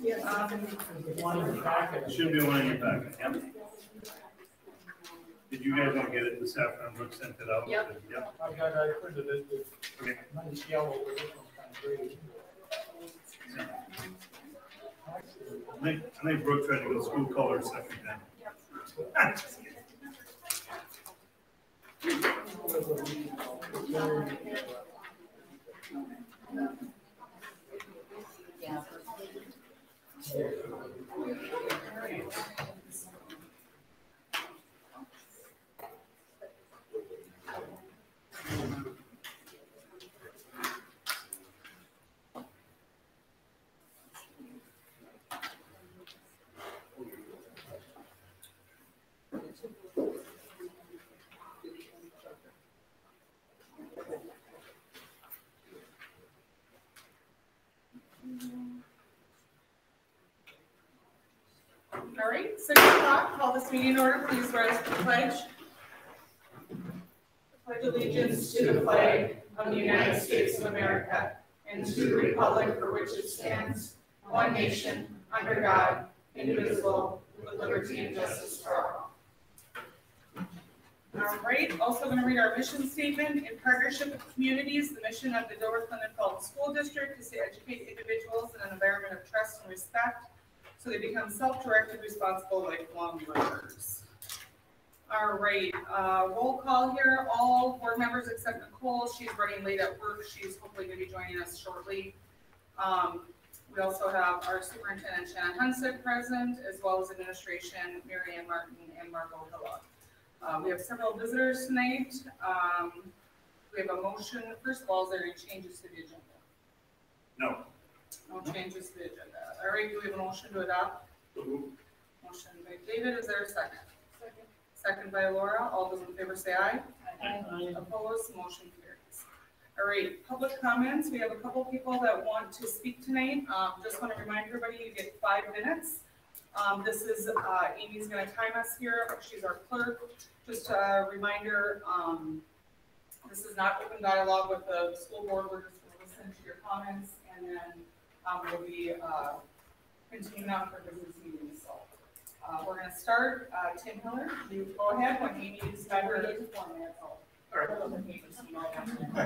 Yeah, one in the packet. There should be one in your packet. Yep. Did you guys want to get it this afternoon? Brooke sent it out. Yep. Yep. I printed it with Okay. nice yellow, but this one's kind of gray. I think Brooke tried to go school color second time. Just kidding. yeah. All right, 6 o'clock, call this meeting in order. Please rise for the pledge. Pledge allegiance to the flag of the United States of America and to the republic for which it stands, one nation, under God, indivisible, with liberty and justice for all. All right, also going to read our mission statement. In partnership with communities, the mission of the Dover Clinical School District is to educate individuals in an environment of trust and respect so they become self-directed, responsible, lifelong learners. All right, roll call here. All board members except Nicole. She's running late at work. She's hopefully going to be joining us shortly. We also have our superintendent, Shannon Hunsick, present, as well as administration, Mary Ann Martin and Margot Hilla. We have several visitors tonight. We have a motion. First of all, is there any changes to the agenda? No. No changes to the agenda. All right, do we have a motion to adopt? Motion by David, is there a second? Second by Laura. All those in favor say aye. Aye. Opposed, motion carries. All right, public comments. We have a couple people that want to speak tonight. Just want to remind everybody you get 5 minutes. This is, Amy's going to time us here. She's our clerk. Just a reminder, this is not open dialogue with the school board. We're just going to listen to your comments, and then we'll be continuing on for business meetings. So we're going to start. Tim Hiller, you go ahead when Amy is back. We're going to 4 minutes. All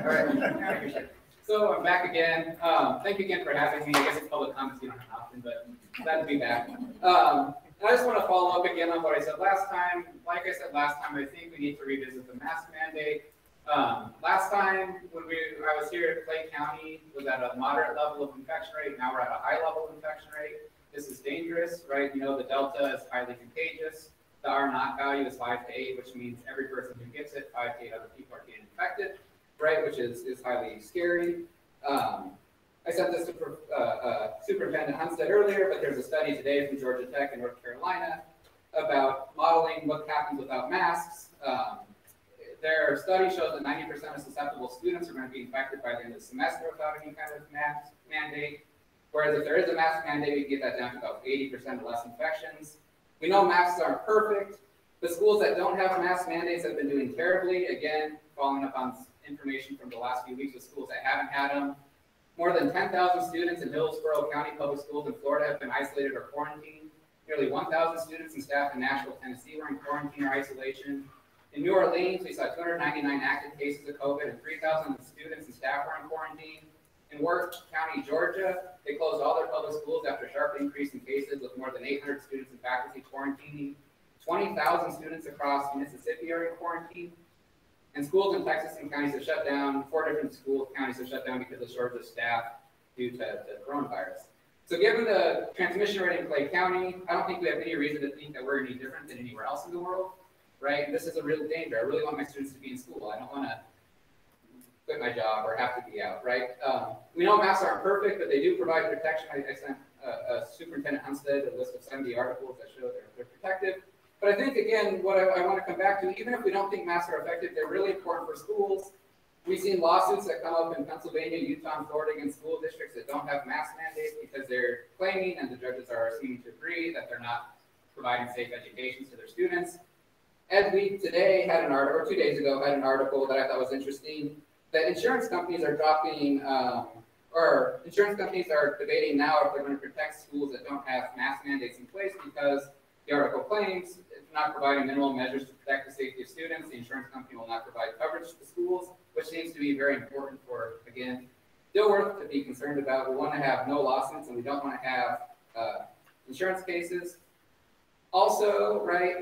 right. So I'm back again. Thank you again for having me. I guess it's public comments you don't have often, but glad to be back. I just want to follow up again on what I said last time. Like I said last time, I think we need to revisit the mask mandate. Last time when I was here at Clay County, was at a moderate level of infection rate. Now we're at a high level of infection rate. This is dangerous, right? You know, the Delta is highly contagious. The R0 value is 5 to 8, which means every person who gets it, 5 to 8 other people are getting infected, right? Which is highly scary. I sent this to Superintendent Hunstead earlier, but there's a study today from Georgia Tech and North Carolina about modeling what happens without masks. Their study shows that 90% of susceptible students are going to be infected by the end of the semester without any kind of mask mandate. Whereas if there is a mask mandate, we can get that down to about 80% or less infections. We know masks aren't perfect. The schools that don't have mask mandates have been doing terribly. Again, following up on information from the last few weeks with schools that haven't had them. More than 10,000 students in Hillsborough County Public Schools in Florida have been isolated or quarantined. Nearly 1,000 students and staff in Nashville, Tennessee were in quarantine or isolation. In New Orleans, we saw 299 active cases of COVID and 3,000 students and staff were in quarantine. In Worth County, Georgia, they closed all their public schools after a sharp increase in cases with more than 800 students and faculty quarantining. 20,000 students across Mississippi are in quarantine. And schools in Texas and counties have shut down. 4 different counties have shut down because of shortage of staff due to the coronavirus. So given the transmission rate in Clay County, I don't think we have any reason to think that we're any different than anywhere else in the world, right? This is a real danger. I really want my students to be in school. I don't want to quit my job or have to be out, right? We know masks aren't perfect, but they do provide protection. I sent Superintendent Hunstead a list of 70 articles that show they're protective. But I think, again, what I want to come back to, even if we don't think masks are effective, they're really important for schools. We've seen lawsuits that come up in Pennsylvania, Utah, and Florida against school districts that don't have mask mandates because they're claiming, and the judges are seeming to agree, that they're not providing safe education to their students. Ed Week today had an article, or 2 days ago, had an article that I thought was interesting, that insurance companies are dropping or insurance companies are debating now if they're going to protect schools that don't have mask mandates in place because the article claims it's not providing minimal measures to protect the safety of students. The insurance company will not provide coverage to the schools, which seems to be very important for, again, Dilworth to be concerned about. We want to have no lawsuits and we don't want to have insurance cases. Also, right,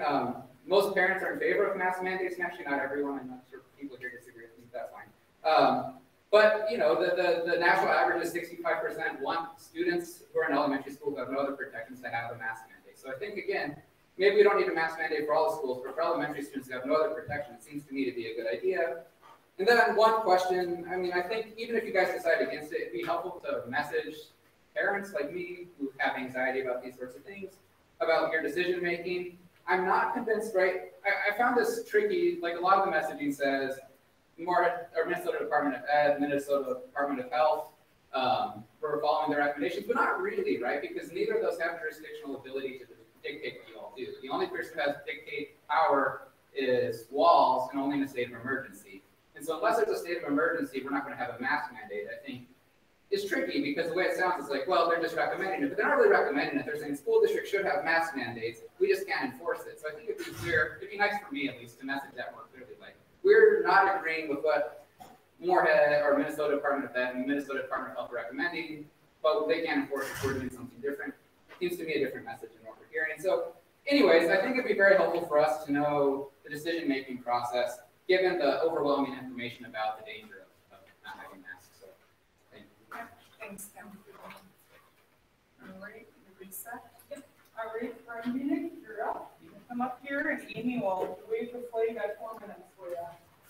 most parents are in favor of mask mandates, and actually not everyone. I'm not sure people here disagree with me, that's fine. But, you know, the national average is 65% want students who are in elementary school who have no other protections to have a mask mandate. So I think, again, maybe we don't need a mask mandate for all the schools, but for elementary students who have no other protection, it seems to me to be a good idea. And then one question, I mean, I think even if you guys decide against it, it'd be helpful to message parents like me who have anxiety about these sorts of things, about your decision making. I'm not convinced, right? I found this tricky, like a lot of the messaging says, Minnesota Department of Ed, Minnesota Department of Health, we're following their recommendations, but not really, right? Because neither of those have jurisdictional ability to dictate what you all do. The only person who has dictate power is Walls, and only in a state of emergency. And so unless there's a state of emergency, we're not going to have a mask mandate. I think it's tricky because the way it sounds is like, well, they're just recommending it, but they're not really recommending it. They're saying school districts should have mask mandates. We just can't enforce it. So I think it'd be clear, it'd be nice for me at least to message that more clearly. Like, we're not agreeing with what Moorhead or Minnesota Department of Ed and Minnesota Department of Health are recommending, but they can't enforce it. We're doing something different. Seems to me a different message than what we're hearing. And so anyways, I think it'd be very helpful for us to know the decision-making process, given the overwhelming information about the danger of not having masks. So thank you. Thanks, Kim. All right, reset. Yep. All right, Brian Munich, you're up. You can come up here, and Amy will wave the flag. Got 4 minutes for you.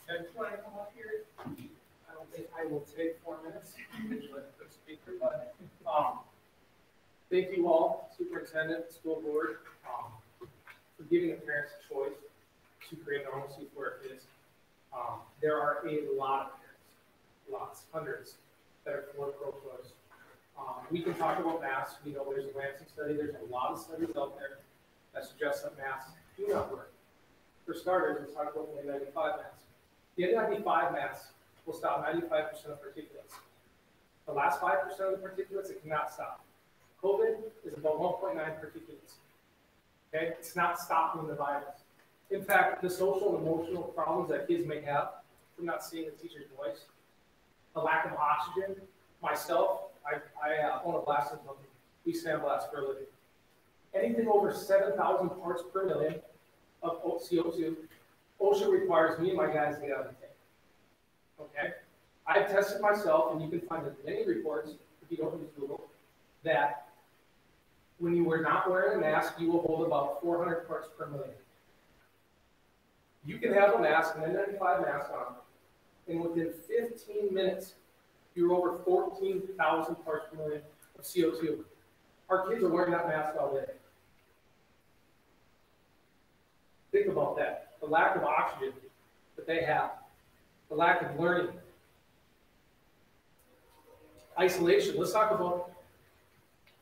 Okay. You want to come up here? I don't think I will take 4 minutes, with the speaker, but, thank you all, superintendent, school board, for giving the parents a choice to create normalcy for our kids. There are a lot of parents, lots, hundreds, that are for pro-choice. We can talk about masks. We know there's a Lancet study. There's a lot of studies out there that suggest that masks do not work. For starters, let's talk about the N95 mask. The N95 mask will stop 95% of particulates. The last 5% of the particulates, it cannot stop. COVID is about 1.9 particulates. Okay, it's not stopping the virus. In fact, the social and emotional problems that kids may have from not seeing the teacher's voice, a lack of oxygen. Myself, I own a blasting company. We sandblast for a living. Anything over 7,000 parts per million of CO2, OSHA requires me and my guys to get out of the tank. Okay? I've tested myself, and you can find many reports, if you don't use Google, that when you were not wearing a mask, you will hold about 400 parts per million. You can have a mask, an N95 mask on, and within 15 minutes, you're over 14,000 parts per million of CO2. Our kids are wearing that mask all day. Think about that. The lack of oxygen that they have, the lack of learning. Isolation. Let's talk about,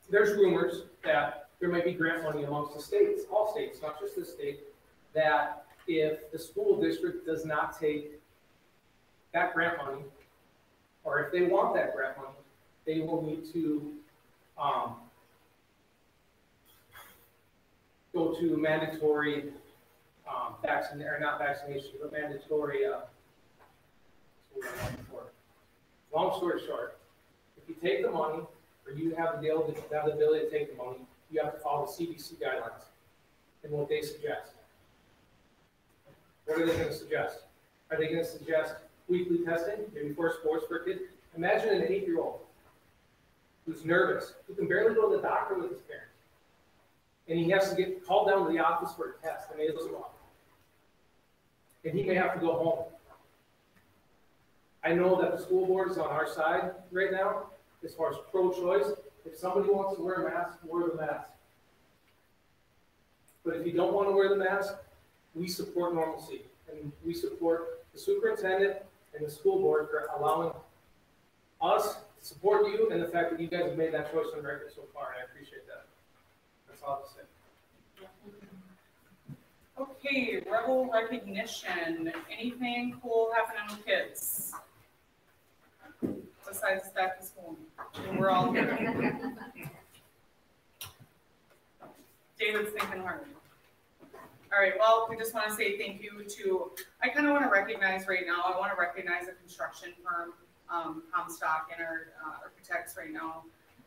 there's rumors that there may be grant money amongst the states, all states, not just this state, that if the school district does not take that grant money, or if they want that grant money, they will need to go to mandatory not vaccination, but mandatory. Long story short, if you take the money, or you have the ability to take the money, you have to follow the CDC guidelines and what they suggest. What are they going to suggest? Are they going to suggest weekly testing before sports for a kid? Imagine an 8-year-old who's nervous, who can barely go to the doctor with his parents, and he has to get called down to the office for a test, and they doesn't want it. And he may have to go home. I know that the school board is on our side right now, as far as pro-choice. If somebody wants to wear a mask, wear the mask. But if you don't want to wear the mask, we support normalcy, and we support the superintendent and the school board for allowing us to support you and the fact that you guys have made that choice on record so far, and I appreciate that. That's all I have to say. Okay, rebel recognition. Anything cool happening with kids? besides it's back to school. And we're all here. David's thinking hard. All right, well, we just want to say thank you to, I kind of want to recognize right now, I want to recognize a construction firm, Comstock and our architects right now.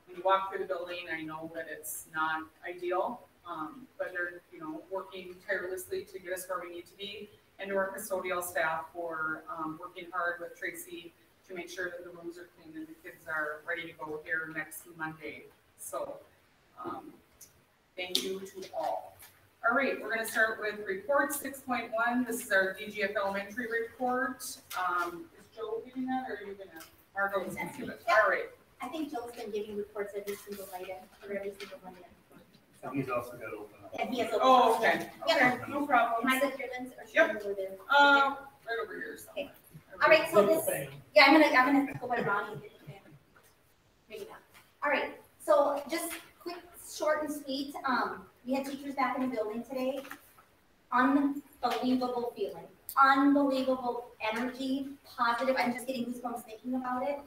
When you walk through the building, I know that it's not ideal, but they're, working tirelessly to get us where we need to be, and to our custodial staff for working hard with Tracy to make sure that the rooms are clean and the kids are ready to go here next Monday. So, thank you to all. All right, we're going to start with report 6.1. This is our DGF elementary report. Is Joe giving that, or are you going to? Margot is going to give it. All right. I think Joe's been giving reports every single night or every single Monday. And he's also got open up. And he has open. Oh, okay. Yep. Okay, no problem. Am I good here, Lindsay, or should Yep. I go there? Right over here somewhere. Okay. All right, so this, yeah, I'm gonna go by Ronnie. Maybe not. All right, so just quick, short and sweet. We had teachers back in the building today. Unbelievable feeling, unbelievable energy, positive. I'm just getting goosebumps thinking about it.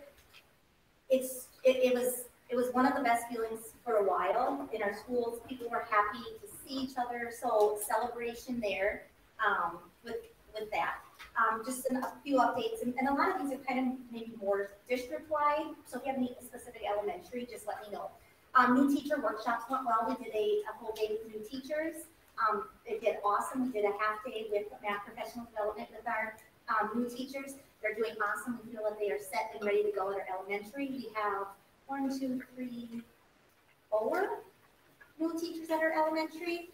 It was one of the best feelings for a while in our schools. People were happy to see each other, so celebration there with that. Just a few updates, and a lot of these are kind of maybe more district-wide, so if you have any specific elementary, just let me know. New teacher workshops went well. We did a whole day with new teachers. It did awesome. We did a half day with math professional development with our new teachers. They're doing awesome. We feel that they are set and ready to go at our elementary. We have 1, 2, 3, 4 new teachers at our elementary,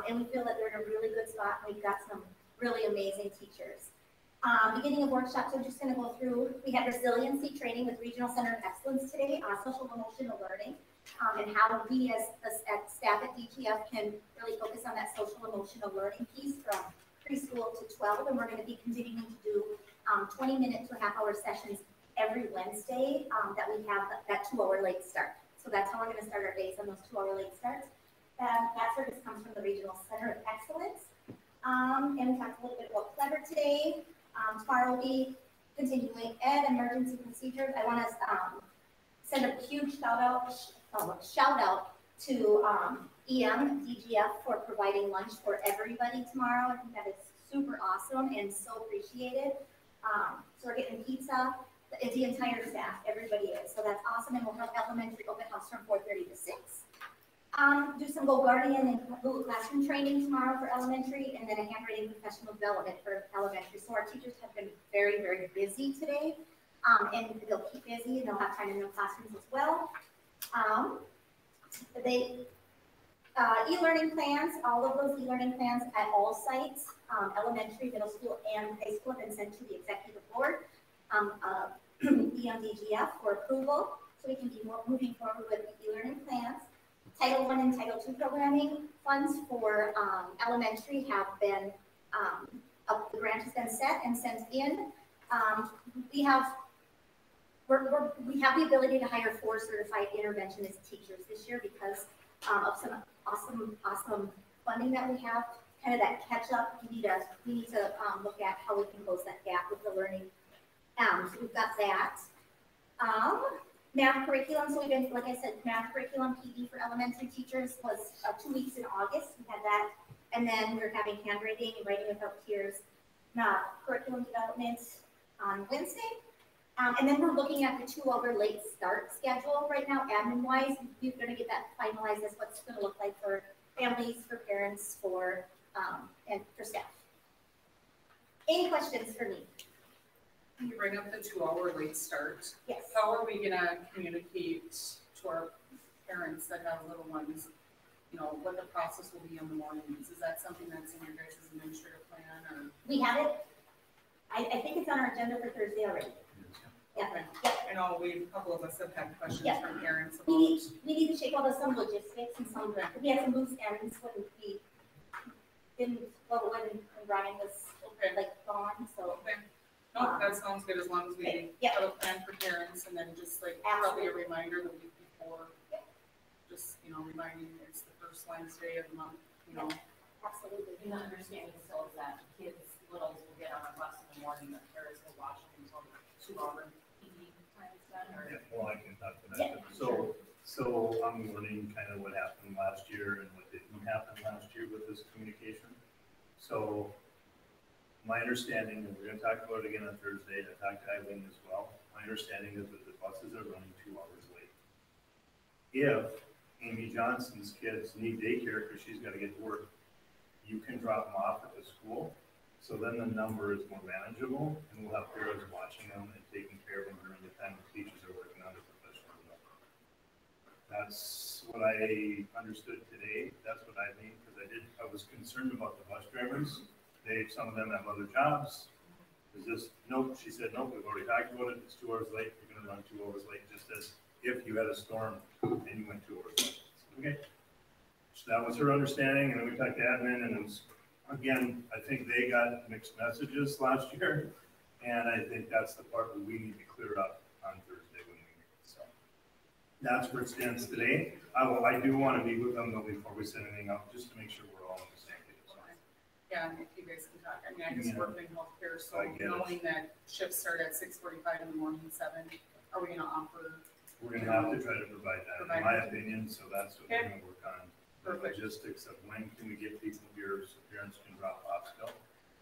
and we feel that they're in a really good spot. We've got some really amazing teachers. Beginning of workshops, I'm just going to go through. We had resiliency training with Regional Center of Excellence today on social emotional learning, and how we as staff at DGF can really focus on that social emotional learning piece from preschool to 12, and we're going to be continuing to do 20-minute to a half-hour sessions every Wednesday that we have that 2-hour late start. So that's how we're going to start our days on those 2-hour late starts. That service comes from the Regional Center of Excellence. And we talked a little bit about Clever today. Tomorrow will be continuing ed, emergency procedures. I want to send a huge shout out to EM DGF for providing lunch for everybody tomorrow. I think that is super awesome and so appreciated. So we're getting pizza. The entire staff, everybody is. So that's awesome. And we'll have elementary open house from 4:30 to 6. Do some Go Guardian and Google Classroom training tomorrow for elementary, and then a handwriting professional development for elementary. So our teachers have been very, very busy today, and they'll keep busy, and they'll have time in their classrooms as well. E-learning plans, all of those e-learning plans at all sites, elementary, middle school, and high school, have been sent to the executive board, EMDGF for approval, so we can be moving forward with the e-learning plans. Title I and Title II programming funds for elementary have been, the grant has been set and sent in. We have the ability to hire 4 certified interventionist teachers this year because of some awesome funding that we have. Kind of that catch up. We need to look at how we can close that gap with the learning. So we've got that. Math curriculum, so we've been, like I said, math curriculum PD for elementary teachers was 2 weeks in August. We had that. And then we're having handwriting and writing without tears, curriculum development on Wednesday. And then we're looking at the 2-hour late start schedule right now, admin-wise. We're going to get that finalized as what's going to look like for families, for parents, and for staff. Any questions for me? You bring up the 2-hour late start. Yes. How are we gonna communicate to our parents that have little ones, what the process will be in the mornings? Is that something that's in your guys' administrative plan, or? We have it. I think it's on our agenda for Thursday already. Yeah. Okay. Yep. I know a couple of us have had questions Yeah. from parents about. We need to shake out some logistics and some, we had some loose ends when we didn't, when Ryan was gone, so. Okay. No, that sounds good as long as we have a plan for parents and then just probably a reminder the week before. Yep. Just, reminding it's the first Wednesday of the month, Absolutely. And the understanding still is that kids, littles will get on a bus in the morning, that parents will watch them until the 2-hour PD time is done. Well, I can talk to Yeah, that. So I'm learning kind of what happened last year and what didn't happen last year with this communication. So my understanding, and we're gonna talk about it again on Thursday, I talked to Eileen as well. My understanding is that the buses are running 2 hours late. If Amy Johnson's kids need daycare because she's gotta get to work, you can drop them off at the school. So then the number is more manageable and we'll have parents watching them and taking care of them during the time the teachers are working on the professional development. That's what I understood today. That's what I mean, because I was concerned about the bus drivers. Some of them have other jobs. Is this, nope, she said, nope, we've already talked about it. It's 2 hours late. You're gonna run 2 hours late, just as if you had a storm and you went 2 hours late. Okay. So that was her understanding, and then we talked to admin, and it was, again, I think they got mixed messages last year, and I think that's the part that we need to clear up on Thursday when we meet. So that's where it stands today. I do want to meet with them though before we send anything out, just to make sure we're all on the same page. Yeah, if you guys can talk, I mean, I just work in healthcare, so I get it. knowing that shifts start at 6:45 in the morning, 7, are we gonna offer? We're gonna have to try to provide that, in my opinion, so that's what we're gonna work on. The Perfect. logistics of when can we get people here so parents can drop off still?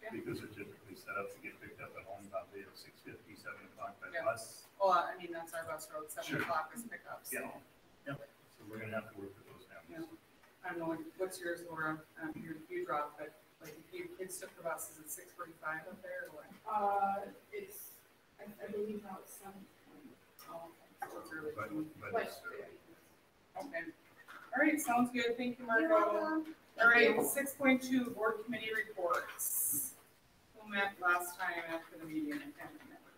Yeah. Because they're typically set up to get picked up at home probably at 6:50, 7 o'clock by Yeah. bus. Well, I mean, that's our bus road, 7 Sure. o'clock is pickup, so. Yeah. Yep, so we're gonna have to work with those families. I don't know, what's yours, Laura? You drop, but like if you kids took the buses at 6:45 up there or what? It's, I believe now it's 7. Oh, okay, so it's early. But it's, Okay. All right, sounds good. Thank you, Marco. You're welcome. All right, 6.2, board committee reports. Who met last time after the meeting? I can't remember.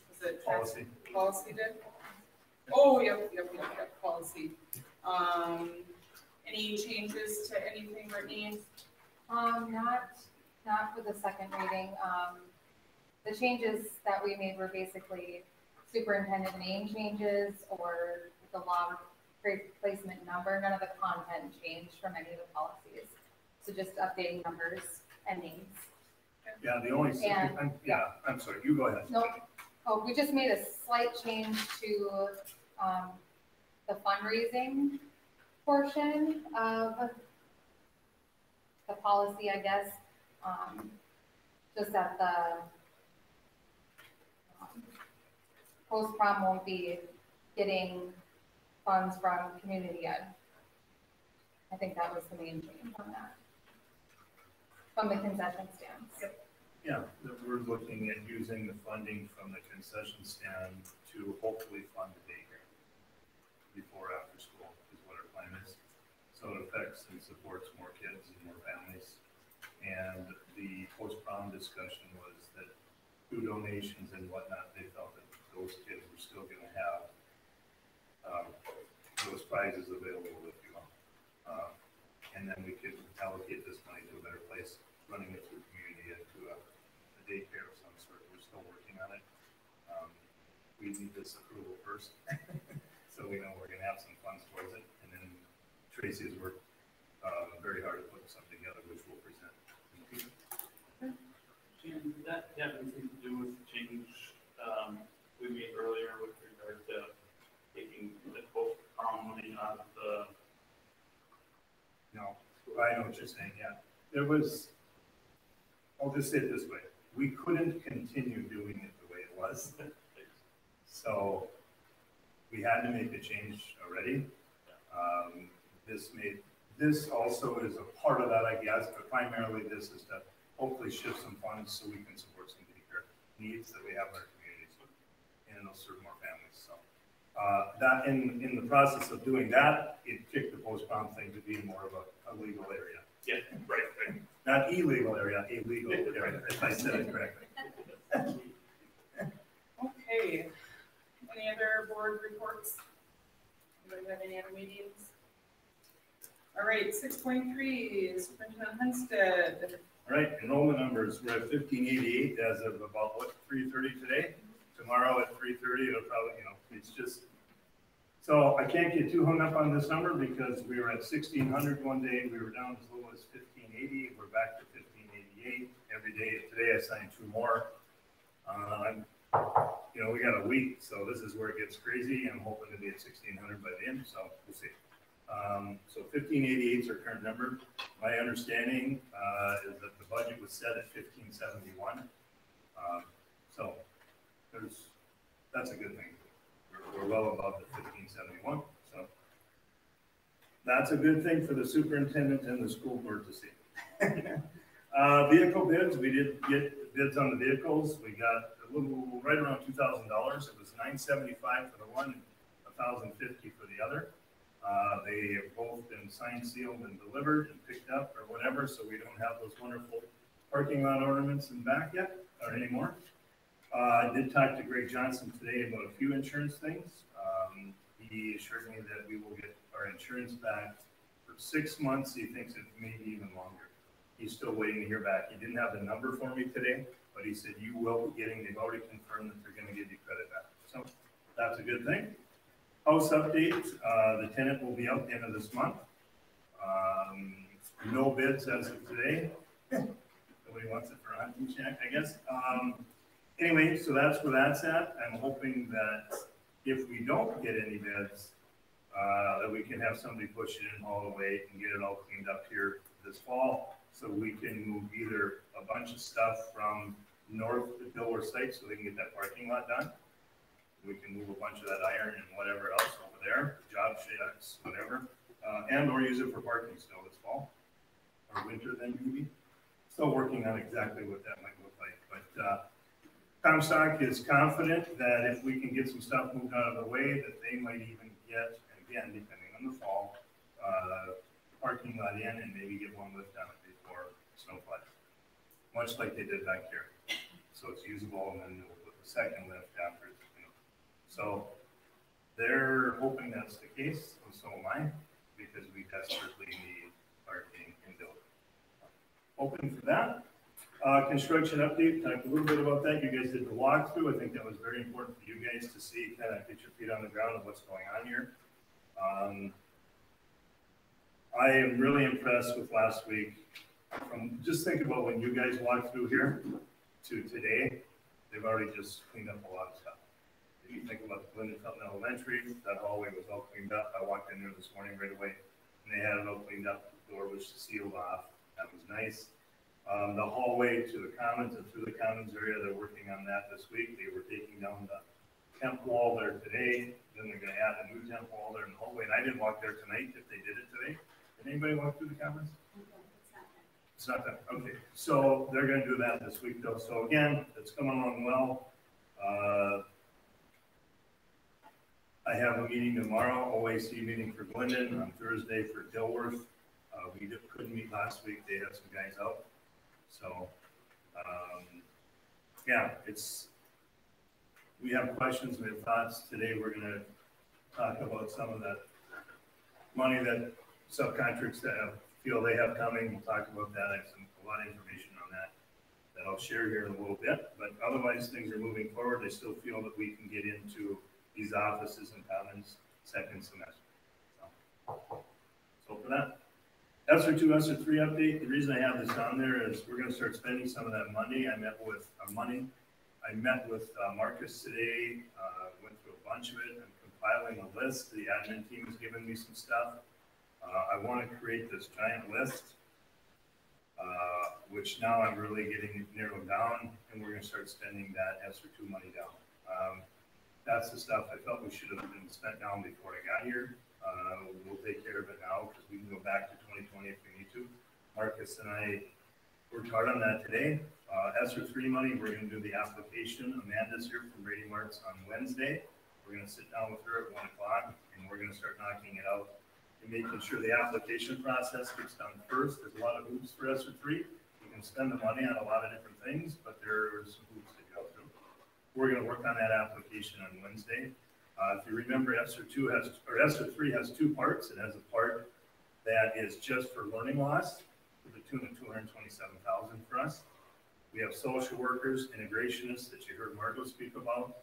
Was it policy. Policy did? Oh, yep, policy. Any changes to anything, Brittany? Not for the second reading. The changes that we made were basically superintendent name changes or the law placement number. None of the content changed from any of the policies. So just updating numbers and names. Yeah, the only, I'm sorry, you go ahead. Nope. Oh, we just made a slight change to the fundraising portion of the policy, I guess. Just that the post-prom won't be getting funds from community ed. I think that was the main change on that. From the concession stands. Yeah, that we're looking at using the funding from the concession stand to hopefully fund the daycare before after school is what our plan is. So it affects and supports more kids and more families. And the post-prom discussion was that through donations and whatnot, they felt that those kids were still going to have those prizes available, if you will. And then we could allocate this money to a better place, running it through community and to a daycare of some sort. We're still working on it. We need this approval first, so we know we're going to have some funds towards it. And then Tracy has worked very hard to put something together, which we'll present in the future. Jan, did that have anything to do with the change we made earlier with regard to taking the post-prom money out of the? No, I know what you're saying, yeah. There was, I'll just say it this way, we couldn't continue doing it the way it was. So we had to make a change already. This also is a part of that, I guess, but primarily this is to hopefully shift some funds so we can support some daycare needs that we have in our communities, and it'll serve more families. So that in the process of doing that, it kicked the post-prom thing to be more of a legal area. Yeah, right. Not illegal area, a legal area, if I said it correctly. Okay. Any other board reports? Anybody have any other meetings? All right, 6.3, Superintendent Hunstead. All right, enrollment numbers, we're at 1588 as of about, 3:30 today? Tomorrow at 3:30, it'll probably, it's just, so I can't get too hung up on this number because we were at 1,600 one day, we were down as low as 1,580, we're back to 1,588 every day. Today I signed 2 more. I'm you know, we got a week, so this is where it gets crazy. I'm hoping to be at 1,600 by the end, so we'll see. So 1588 is our current number. My understanding is that the budget was set at 1571. So that's a good thing. We're well above the 1571. So that's a good thing for the superintendent and the school board to see. Vehicle bids, we did get bids on the vehicles. We got a little right around $2,000. It was $975 for the one, and $1,050 for the other. They have both been signed, sealed, and delivered and picked up or whatever, so we don't have those wonderful parking lot ornaments in back yet or anymore. I did talk to Greg Johnson today about a few insurance things. He assured me that we will get our insurance back for 6 months. He thinks it may be even longer. He's still waiting to hear back. He didn't have the number for me today, but he said you will be getting, they've already confirmed that they're going to give you credit back. So that's a good thing. House update, the tenant will be out the end of this month. No bids as of today. Nobody wants it for a hunting check, I guess. Anyway, so that's where that's at. I'm hoping that if we don't get any bids, that we can have somebody push it in all the way and get it all cleaned up here this fall, so we can move either a bunch of stuff from north to Dilworth site so they can get that parking lot done. We can move a bunch of that iron and whatever else over there, job sheds, whatever, and or use it for parking still this fall or winter then maybe. Still working on exactly what that might look like, but Comstock is confident that if we can get some stuff moved out of the way, that they might even get, again, depending on the fall, parking lot in and maybe get one lift on it before snowfall, much like they did back here. So it's usable, and then we'll put the second lift after. So they're hoping that's the case, and so am I, because we desperately need parking in Dilworth. Hoping for that. Construction update, talked a little bit about that. You guys did the walkthrough. I think that was very important for you guys to see, kind of get your feet on the ground of what's going on here. I am really impressed with last week. Just think about when you guys walked through here to today, they've already just cleaned up a lot of stuff. If you think about the Glendon Felton Elementary, that hallway was all cleaned up. I walked in there this morning right away, and they had it all cleaned up. The door was sealed off. That was nice. The hallway to the commons and through the commons area, they're working on that this week. They were taking down the temp wall there today. Then they're going to add a new temp wall there in the hallway. And I didn't walk there tonight if they did it today. Did anybody walk through the commons? It's not that. Okay. So they're going to do that this week, though. So again, it's coming along well. I have a meeting tomorrow, OAC meeting for Glendon, on Thursday for Dilworth. We couldn't meet last week. They had some guys out. So, yeah, we have questions, we have thoughts. Today we're going to talk about some of that money that subcontractors feel they have coming. We'll talk about that. I have a lot of information on that I'll share here in a little bit. But otherwise, things are moving forward. I still feel that we can get into these offices and commons second semester. So for that. ESSER 2, ESSER 3 update. The reason I have this on there is we're going to start spending some of that money. I met with Marcus today, went through a bunch of it. I'm compiling a list. The admin team has given me some stuff. I want to create this giant list, which now I'm really getting it narrowed down, and we're going to start spending that ESSER 2 money down. That's the stuff I felt we should have been spent down before I got here. We'll take care of it now because we can go back to 2020 if we need to. Marcus and I worked hard on that today. ESSER 3 money, we're going to do the application. Amanda's here from Brady Marks on Wednesday. We're going to sit down with her at 1 o'clock and we're going to start knocking it out and making sure the application process gets done first. There's a lot of hoops for ESSER 3. You can spend the money on a lot of different things, but there are some hoops to go through. We're going to work on that application on Wednesday. If you remember, ESSER 3 has two parts. It has a part that is just for learning loss to the tune of $227,000 for us. We have social workers, integrationists that you heard Margot speak about.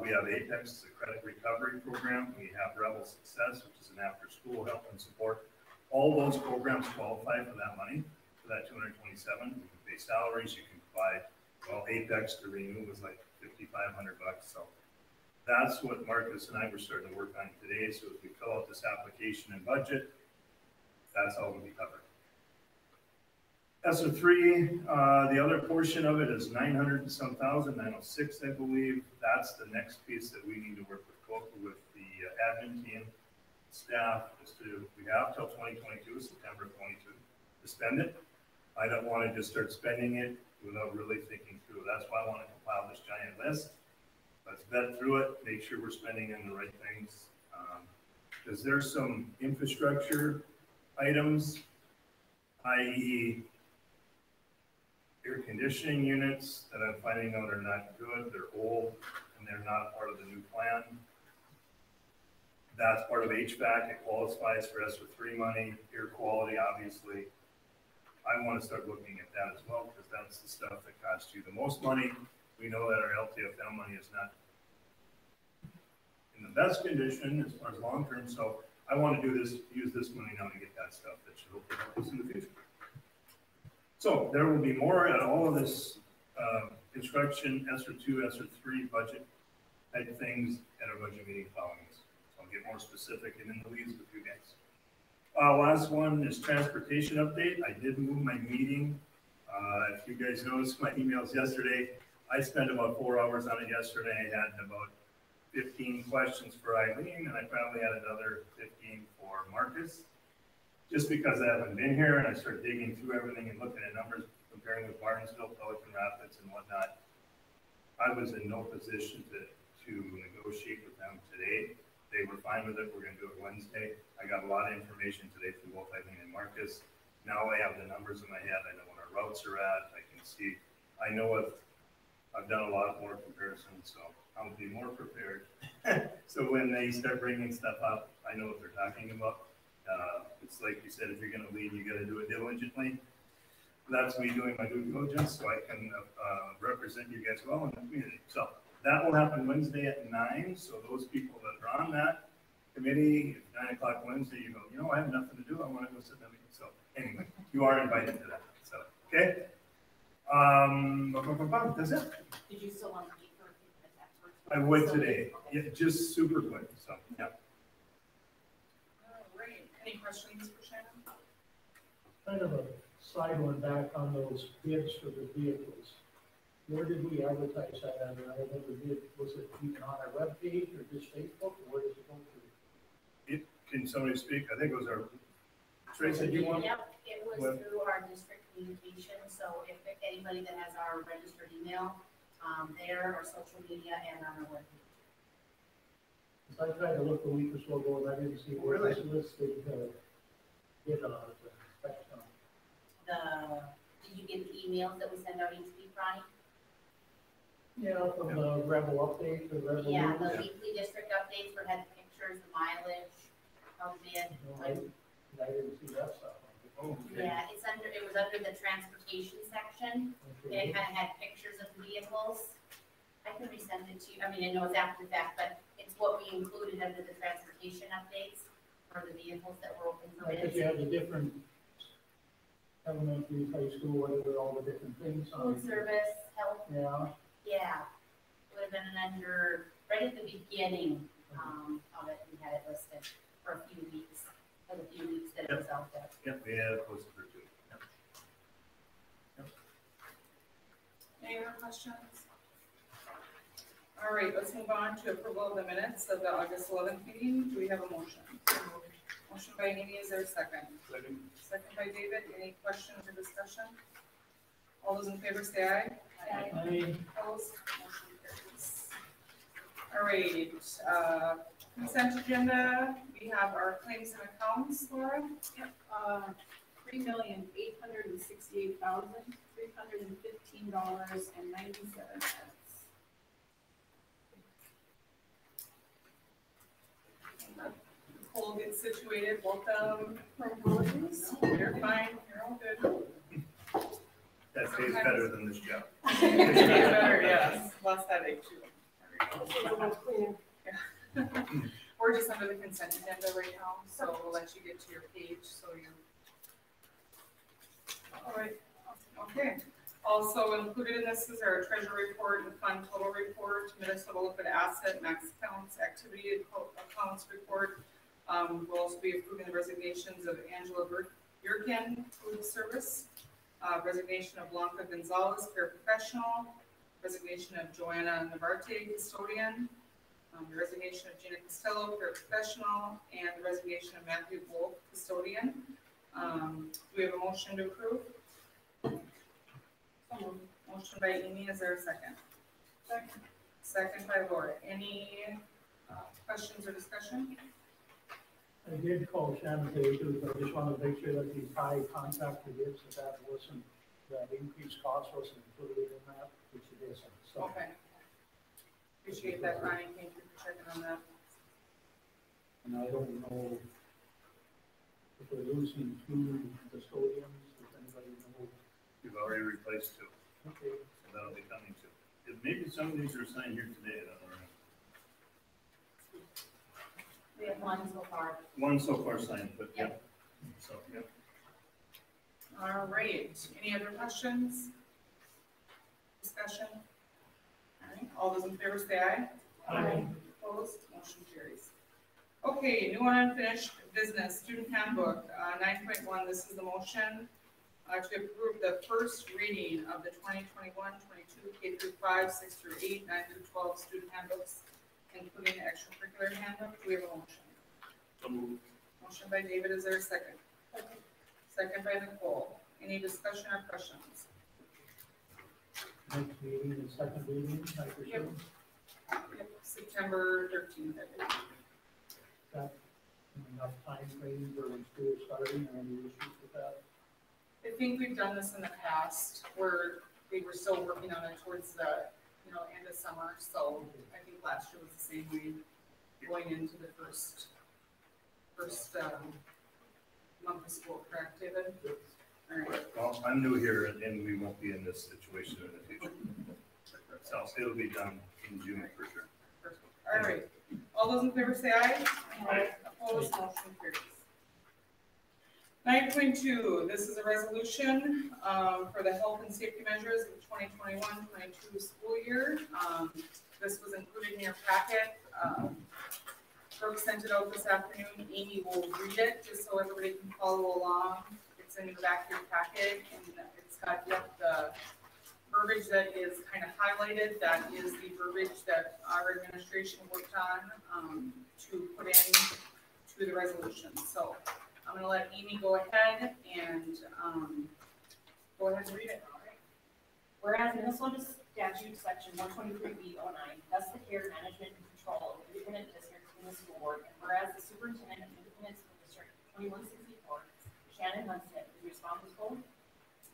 We have APEX, the credit recovery program. We have Rebel Success, which is an after-school help and support. All those programs qualify for that money, for that $227,000. You can pay salaries. You can buy, well, APEX to renew was like $5,500. So that's what Marcus and I were starting to work on today. So as we fill out this application and budget, that's all will be covered. ESER 3, the other portion of it is 900 and some thousand, 906, I believe. That's the next piece that we need to work with the admin team, staff, we have till 2022, September 22, to spend it. I don't want to just start spending it without really thinking through. That's why I want to compile this giant list. Let's vet through it, make sure we're spending in the right things. Because there's some infrastructure items, i.e. air conditioning units that I'm finding out are not good, they're old, and they're not part of the new plan. That's part of HVAC, it qualifies for ESER 3 money, air quality, obviously. I want to start looking at that as well, because that's the stuff that costs you the most money. We know that our LTFM money is not in the best condition as far as long-term, so I want to use this money now to get that stuff that should hopefully help us in the future. So there will be more at all of this instruction, ESER 2, ESER 3 budget type things at our budget meeting following this. So I'll get more specific and in the weeds with you guys. Last one is transportation update. I did move my meeting. If you guys noticed my emails yesterday, I spent about 4 hours on it yesterday. I had about 15 questions for Eileen, and I probably had another 15 for Marcus. Just because I haven't been here and I started digging through everything and looking at numbers, comparing with Barnesville, Pelican Rapids, and whatnot, I was in no position to negotiate with them today. They were fine with it. We're going to do it Wednesday. I got a lot of information today from both Eileen and Marcus. Now I have the numbers in my head. I know what our routes are at. I can see. I know what. I've done a lot more comparisons, so I'll be more prepared. So when they start bringing stuff up, I know what they're talking about. It's like you said, if you're going to lead, you got to do it diligently. That's me doing my due diligence, so I can represent you guys well in the community. So that will happen Wednesday at 9. So those people that are on that committee, at 9 o'clock Wednesday, you go, I have nothing to do. I want to go sit in the meeting. So anyway, you are invited to that. So, okay. That's it. Did you still want to meet for a few minutes afterwards? I would today. Yeah, just super quick. So, yeah. All right. Any questions for Shannon? Kind of a side one back on those bids for the vehicles. Where did we advertise that? I mean, I remember was it even on our webpage or just Facebook, or where does it go to? Can somebody speak? I think it was our, Tracy, do you want? Yep, it was through our district communication, so if anybody that has our registered email, there, or social media, and on our webpage. I tried to look a week or so ago, and I didn't see where it's listed, bid on it. Did you get the emails that we send out each week, Ronnie? Yeah, from the Rebel update, the Rebel. Yeah, News. the weekly district updates where it had pictures, the mileage, how bid. I didn't see that stuff. Oh, okay. Yeah, it was under the transportation section, and it kind of had pictures of vehicles. I can resend it to you, I mean, I know it's after the fact, but it's what we included under the transportation updates for the vehicles that were open for Because bids. you have the different elementary, high school, whatever, all the different things on. Food service, health, Yeah. yeah, would have been under, right at the beginning, of it, we had it listed for a few weeks, that it was out there. Yep, we had it posted for 2. Yep. Any other questions? All right, let's move on to approval of the minutes of the August 11th meeting. Do we have a motion? Motion by Amy, is there a second? Second by David. Any questions or discussion? All those in favor say aye. I Opposed? Motion carries. All right, consent agenda. We have our claims and accounts, Laura. $3,868,315.97. Nicole gets situated. Welcome from Williams. You're fine. You're all good. That pays better than this job. It pays better, yes. Less headache too. Yeah. We're just under the consent agenda right now, so we'll let you get to your page, so you. All right, okay. Also included in this is our treasury report and fund total report, Minnesota liquid asset, max accounts, activity accounts report. We'll also be approving the resignations of Angela Yurkin, food service, resignation of Blanca Gonzalez, paraprofessional, resignation of Joanna Navarte, custodian, the resignation of Gina Costello, paraprofessional, and the resignation of Matthew Wolf, custodian. Do we have a motion to approve? Motion by Amy, is there a second? Second. Second by Laura. Any questions or discussion? I did call Shannon today too, but I just wanted to make sure that these high contractor bids, that wasn't, that increased cost wasn't included in that, which it isn't, so. Okay. Appreciate that, Ryan. Thank you for checking on that. And I don't know if we're losing 2 custodians, if anybody knows. We've already replaced 2, Okay. so that'll be coming too. Maybe some of these are signed here today, I don't know. We have one so far. One so far signed, but yeah. So, yeah. All right. Any other questions? Discussion? All right. All those in favor say aye. Aye. Opposed? Motion carries. Okay, new and unfinished business, student handbook, 9.1. This is the motion to approve the first reading of the 2021-22 K through 5, 6 through 8, 9 through 12 student handbooks, including the extracurricular handbook. Do we have a motion? So moved. Motion by David, is there a second? Second by Nicole. Any discussion or questions? Next meeting and second reading, I presume. Yep, September 13th, I believe. That enough time frame for when school is starting, or any issues with that? I think we've done this in the past where they were still working on it towards the, end of summer. So I think last year was the same way going into the first month of school, correct, David? All right. Well, I'm new here and we won't be in this situation in the future. So it'll be done in June for sure. Perfect. All right. All those in favor say aye. Aye. Opposed, motion carries. 9.2, this is a resolution for the health and safety measures of the 2021-22 school year. This was included in your packet. Brooke sent it out this afternoon. Amy will read it just so everybody can follow along. It's in the back of your packet, and it's got the verbiage that is kind of highlighted. That is the verbiage that our administration worked on to put in to the resolution. So I'm going to let Amy go ahead and go ahead and read it. All right. Whereas Minnesota statute section 123B09, thus the care, management, and control of independent districts in the school board, and whereas the superintendent of independent school district 2164, Shannon Hunstead, is responsible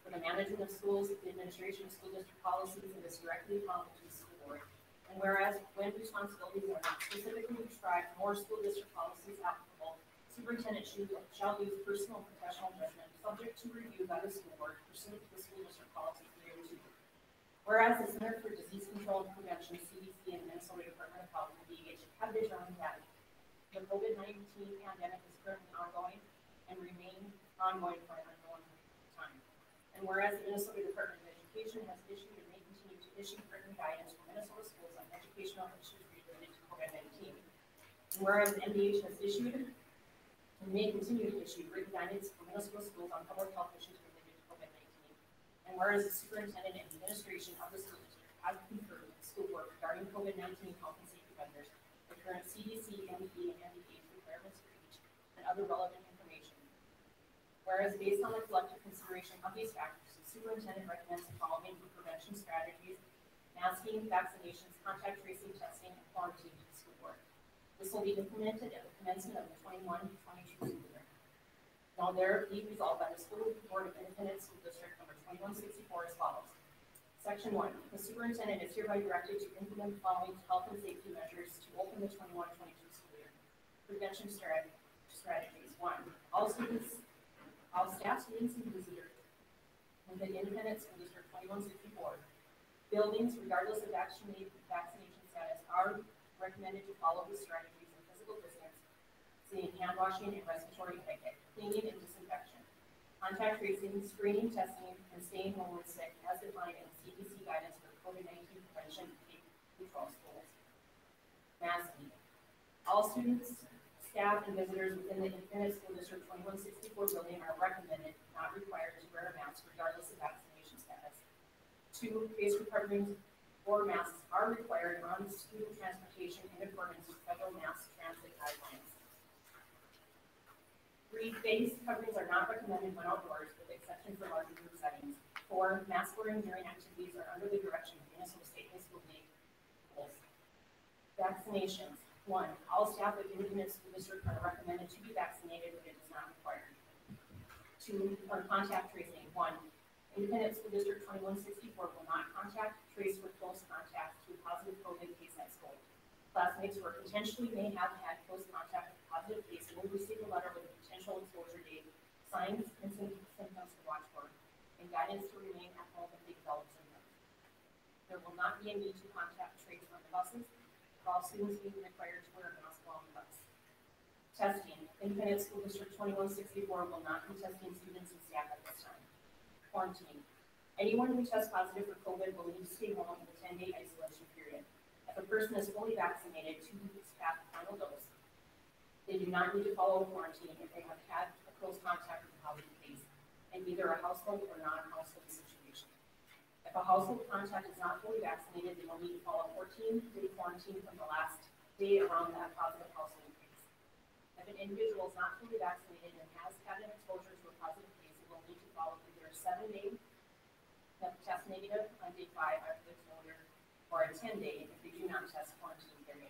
for the management of schools, the administration of school district policies, and is directly accountable to the school board. And whereas when responsibilities are not specifically prescribed nor school district policies applicable, superintendent shall use personal and professional judgment, subject to review by the school board pursuant to the school district policy 302. Whereas the Center for Disease Control and Prevention, CDC, and Minnesota Department of Health and DGF have determined that the COVID-19 pandemic is currently ongoing and remain ongoing for an unknown time. And whereas the Minnesota Department of Education has issued and may continue to issue written guidance for Minnesota schools on educational issues related to COVID-19. And whereas the MDH has issued and may continue to issue written guidance for Minnesota schools on public health issues related to COVID-19. And whereas the superintendent and administration of the school district have conferred with the school board regarding COVID-19 health and safety measures, the current CDC, MDE, and MDH requirements for each, and other relevant information. Whereas based on the collective consideration of these factors, the superintendent recommends the following for prevention strategies: masking, vaccinations, contact tracing, testing, and quarantine to the school board. This will be implemented at the commencement of the 21-22 school year. Now there be resolved by the School Board of Independent School District number 2164 as follows. Section 1. The superintendent is hereby directed to implement the following health and safety measures to open the 21-22 school year. Prevention strategies. 1. All staff, students, and visitors within Independent School District 2164 buildings, regardless of vaccination status, are recommended to follow the strategies of physical distancing, hand washing, and respiratory etiquette, cleaning and disinfection. contact tracing, screening, testing, and staying home when sick as defined in CDC guidance for COVID-19 prevention in K-12 schools. Masking. All students, staff, and visitors within the Independent School District 2164 building are recommended, not required, to wear a mask regardless of vaccination status. 2, face coverings or masks are required on student transportation in accordance with federal mass transit guidelines. 3, face coverings are not recommended when outdoors, with the exception for larger group settings. 4, mask wearing during activities are under the direction of Minnesota State High School League rules. Vaccinations. 1, all staff of Independent School District are recommended to be vaccinated, but it is not required. 2, on contact tracing. 1, Independent School District 2164 will not contact, trace, or close contact to a positive COVID case at school. Classmates who are potentially may have had close contact with a positive case will receive a letter with a potential exposure date, signs, and symptoms to watch for, and guidance to remain at home if they develop symptoms. There will not be a need to contact, trace on the buses. All students will be required to wear a mask while on the bus. Testing. Independent School District 2164 will not be testing students and staff at this time. Quarantine. Anyone who tests positive for COVID will need to stay home in the 10-day isolation period. If a person is fully vaccinated 2 weeks past the final dose, they do not need to follow quarantine if they have had a close contact with a positive case in either a household or non-household situation. If a household contact is not fully vaccinated, they will need to follow 14-day quarantine from the last day around that positive household case. If an individual is not fully vaccinated and has had an exposure to a positive case, they will need to follow either a 7-day test negative on day 5 after the exposure, or a 10-day if they do not test quarantine period.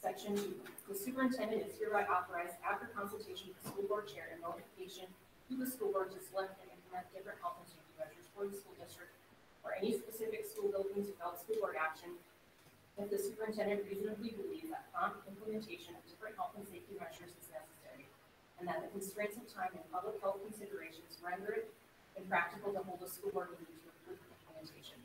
Section 2. The superintendent is hereby authorized, after consultation with the school board chair and notification to the school board, to select and implement different health and safety measures for the school district or any specific school buildings without school board action, if the superintendent reasonably believes that prompt implementation of different health and safety measures is necessary, and that the constraints of time and public health considerations render it impractical to hold a school board meeting to approve implementation.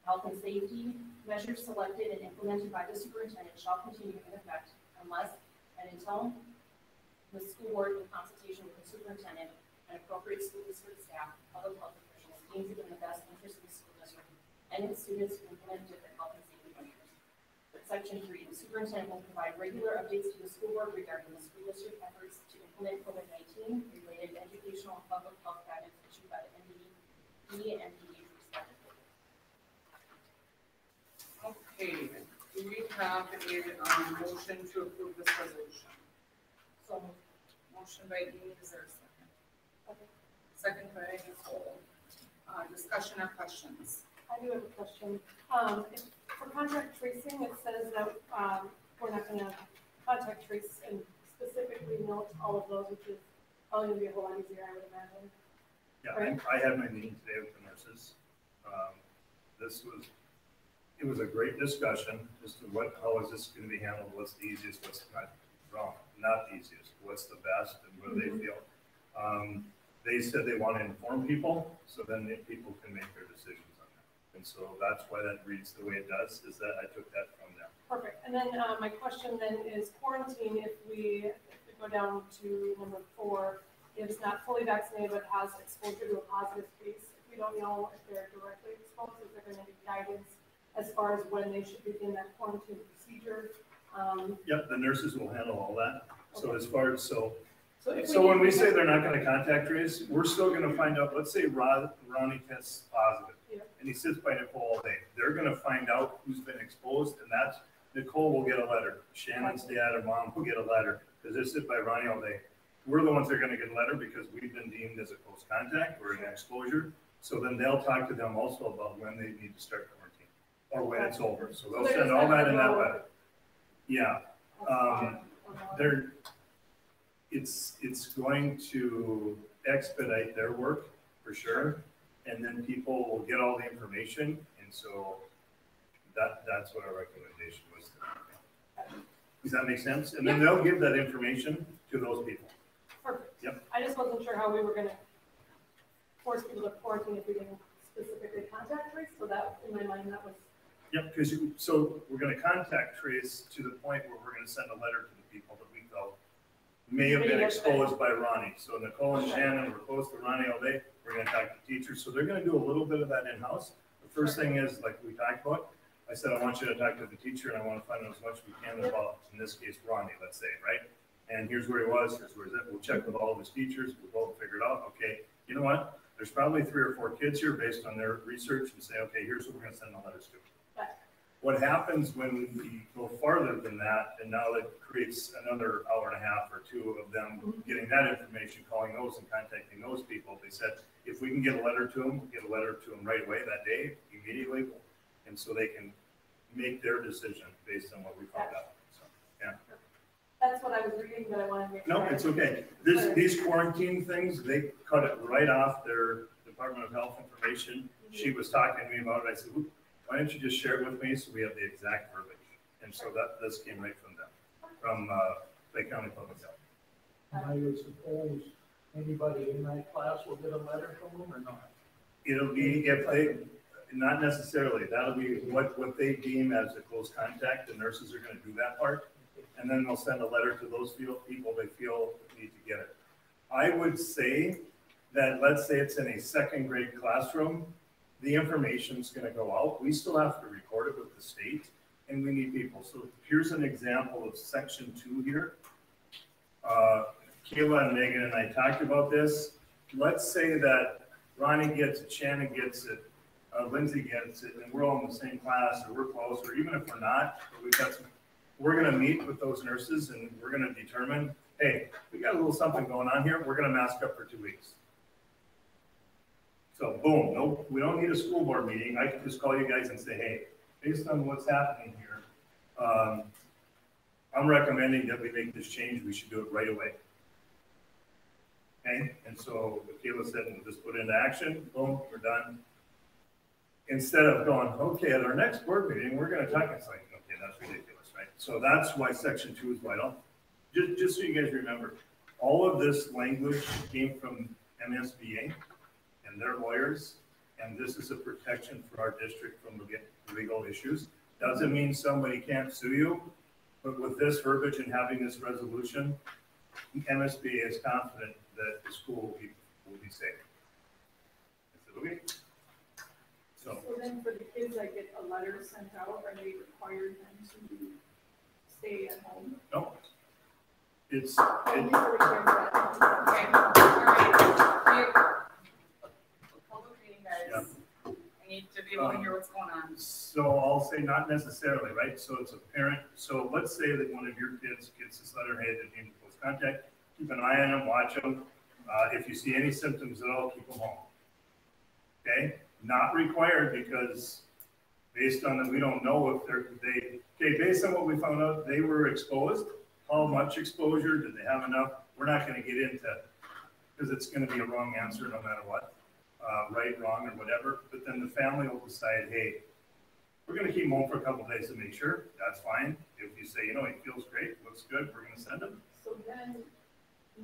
Health and safety measures selected and implemented by the superintendent shall continue in effect unless and until the school board, in consultation with the superintendent and appropriate school district staff, public health officials, deems it in the best interest of the school district and its students to implement different health and safety measures. Section 3, the superintendent will provide regular updates to the school board regarding the school district efforts to implement COVID-19 related educational and public health guidance issued by the NDE and NDE respectively. Okay, do we have a motion to approve this resolution? So, motion by Dean, is there a second? Okay. Second by Nicole. Discussion or questions? I do have a question. For contact tracing, it says that we're not going to contact trace and specifically note all of those, which is probably going to be a whole lot easier, I would imagine. Yeah, Right. I had my meeting today with the nurses. It was a great discussion as to how is this going to be handled, what's the easiest, what's not the easiest, what's the best, and what do they feel. They said they want to inform people, so then people can make their decisions on that. And so that's why that reads the way it does, is that I took that from them. Perfect. And then my question then is quarantine, if we go down to number 4, if it's not fully vaccinated but has exposure to a positive case, if we don't know if they're directly exposed, is there going to be guidance as far as when they should begin that quarantine procedure? Yep, the nurses will handle all that. So Okay. as far as, so So when we say they're not going to contact trace, we're still going to find out, let's say Ronnie tests positive. Yeah. And he sits by Nicole all day. They're going to find out who's been exposed, and that's, Nicole will get a letter. Shannon's dad or mom will get a letter, because they sit by Ronnie all day. We're the ones that are going to get a letter because we've been deemed as a close contact or an exposure. So then they'll talk to them also about when they need to start quarantine, or when it's over. So they'll send all that in that letter. Yeah. It's going to expedite their work for sure, and then people will get all the information, and so that's what our recommendation was. Does that make sense? And then they'll give that information to those people. Perfect. Yep. I just wasn't sure how we were going to force people to quarantine if we didn't specifically contact trace, so that, in my mind, that was. Yep, because so we're going to contact trace to the point where we're going to send a letter to the people that we felt may have been exposed by Ronnie. So Nicole and Shannon were close to Ronnie all day. We're gonna talk to teachers. So they're gonna do a little bit of that in-house. The first thing is, like we talked about, I said, I want you to talk to the teacher and I want to find out as much as we can about, in this case, Ronnie, let's say, right? And here's where he was, here's where he's at. We'll check with all of his teachers. We'll both figure it out. Okay, you know what? There's probably 3 or 4 kids here based on their research and say, okay, here's what we're gonna send the letters to. What happens when we go farther than that, and now that creates another hour and a half or 2 of them getting that information, calling those and contacting those people. They said, if we can get a letter to them, we'll get a letter to them right away that day, immediately. And so they can make their decision based on what we found out. So, yeah. That's what I was reading, but I wanted to make sure. No, it's okay. These quarantine things, they cut it right off their Department of Health information. She was talking to me about it. I said, why don't you just share it with me so we have the exact verbiage? And so this came right from them, from Lake County Public Health. And I would suppose anybody in that class will get a letter from them or not? It'll be, if they, not necessarily, that'll be what they deem as a close contact. The nurses are gonna do that part. And then they'll send a letter to those people they feel need to get it. I would say that, let's say it's in a 2nd grade classroom, the information's gonna go out. We still have to record it with the state and we need people. So here's an example of section 2 here. Kayla and Megan and I talked about this. Let's say that Ronnie gets it, Shannon gets it, Lindsay gets it, and we're all in the same class, or we're close, or even if we're not, we've got some, we're gonna meet with those nurses and we're gonna determine, hey, we got a little something going on here, we're gonna mask up for 2 weeks. So boom, no, we don't need a school board meeting. I can just call you guys and say, hey, based on what's happening here, I'm recommending that we make this change. We should do it right away. Okay, and so Kayla said, we'll just put it into action. Boom, we're done. Instead of going, okay, at our next board meeting, we're going to talk. It's like, okay, that's ridiculous, right? So that's why section 2 is vital. Just so you guys remember, all of this language came from MSBA and their lawyers, and this is a protection for our district from legal issues. Doesn't mean somebody can't sue you, but with this verbiage and having this resolution, MSBA is confident that the school will be safe. Okay. So then for the kids that get a letter sent out, are they required then to stay at home? no, it's Okay, all right. Public meeting, guys. I need to be able to hear what's going on. So I'll say not necessarily, right? So it's a parent. So let's say that one of your kids gets this letter, hey, they're deemed close contact. Keep an eye on them, watch them. If you see any symptoms at all, keep them home. Okay? Not required because based on that, we don't know if based on what we found out, they were exposed. How much exposure? Did they have enough? We're not going to get into, because it's going to be a wrong answer no matter what. Right, wrong, or whatever. But then the family will decide, hey, we're going to keep him home for a couple of days to make sure. That's fine. If you say, you know, he feels great, looks good, we're going to send him. So then,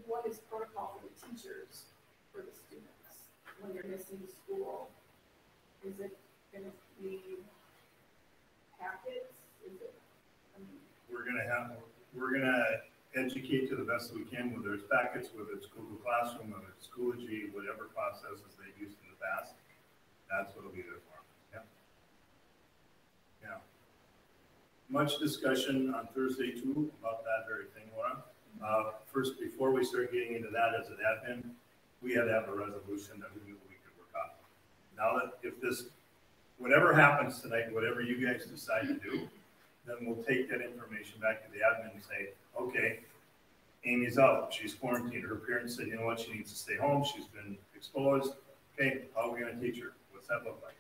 what is protocol for the teachers, for the students, when they're missing school? Is it going to be packets? Is it, We're going to educate to the best that we can, whether it's packets, whether it's Google Classroom, whether it's Schoology, whatever processes they've used in the past. That's what it'll be there for. Yeah. Yeah. Much discussion on Thursday too about that very thing, Laura. First, before we start getting into that as an admin, we had to have a resolution that we knew we could work on. Now that if this, whatever happens tonight, whatever you guys decide to do, then we'll take that information back to the admin and say, okay, Amy's out, she's quarantined. Her parents said, you know what, she needs to stay home. She's been exposed. Okay, how are we going to teach her? What's that look like?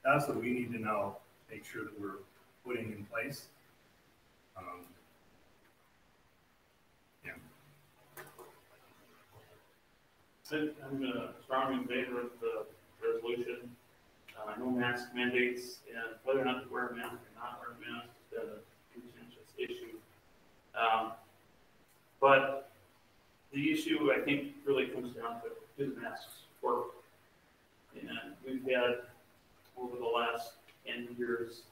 That's what we need to now make sure that we're putting in place. Yeah. I'm strongly in favor of the resolution. No mask mandates, and whether or not to wear a mask or not wear a mask is a contentious issue. But the issue, I think, really comes down to do the masks work. And we've had, over the last 10 years,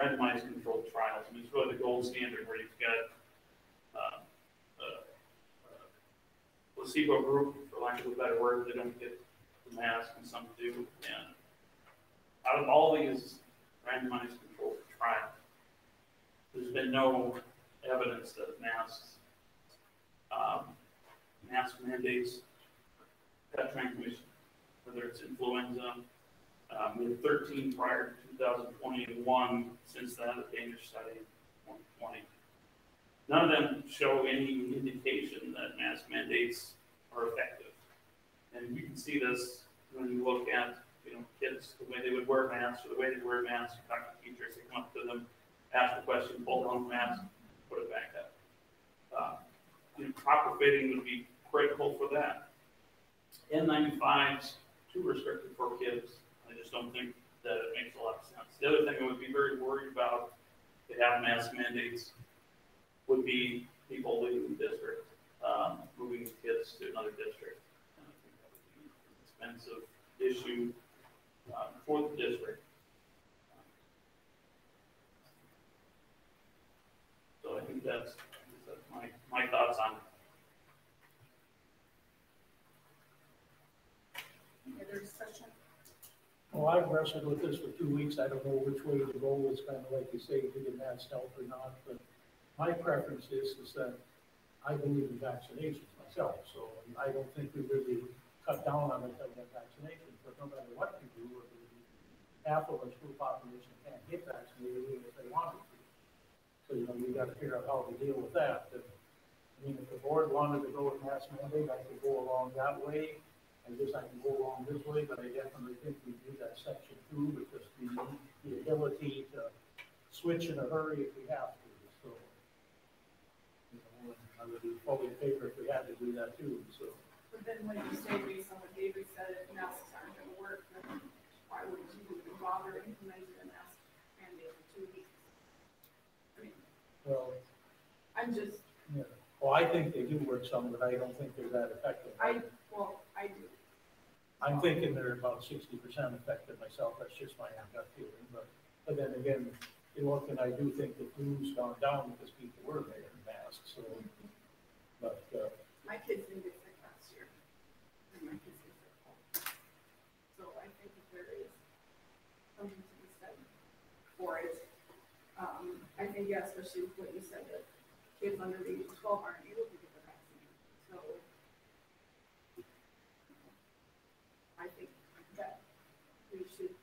randomized controlled trials. I mean, it's really the gold standard where you've got placebo group, for lack of a better word, they don't get the mask and some do. And out of all these randomized controlled trials, there's been no evidence that mask mandates got transmission, whether it's influenza. We had 13 prior to 2021, since that, a Danish study in 2020. None of them show any indication that mask mandates are effective. And you can see this when you look at, kids, the way they would wear masks, or the way they wear masks. You talk to teachers, they come up to them, ask a question, pull down the mask, put it back up. Proper fitting would be critical for that. N95's too restrictive for kids. I just don't think that it makes a lot of sense. The other thing I would be very worried about to have mask mandates would be people leaving the district, moving kids to another district. And I think that would be an expensive issue for the district. So I think that's my thoughts on it. Any other discussion? Well, I've wrestled with this for 2 weeks. I don't know which way to go. It's kind of like you say, do the mask help or not, but my preference is that I believe in vaccinations myself, so I don't think we really cut down on the vaccination, but no matter what we do, half of our school population can't get vaccinated even if they wanted to. So, we got to figure out how to deal with that. But, if the board wanted to go with mask mandate, I could go along that way. I guess I can go along this way, but I definitely think we do that section 2 because we need the ability to switch in a hurry if we have to. So, I would be fully in favor if we had to do that too. So. But then when you say based on what David said, if masks aren't going to work, then why would you bother implementing a mask mandate for 2 weeks? I mean, well, I'm just. Yeah. Well, I think they do work some, but I don't think they're that effective. I do. I'm thinking they're about 60% effective myself. That's just my gut feeling. But then again, and I do think the flu's gone down because people were wearing masks. So, but my kids didn't get sick last year, and my kids get sick home. So I think that there is something to be said for it. I think, yeah, especially with what you said, that kids under the age of 12 aren't able to get the vaccine. So I think that we should,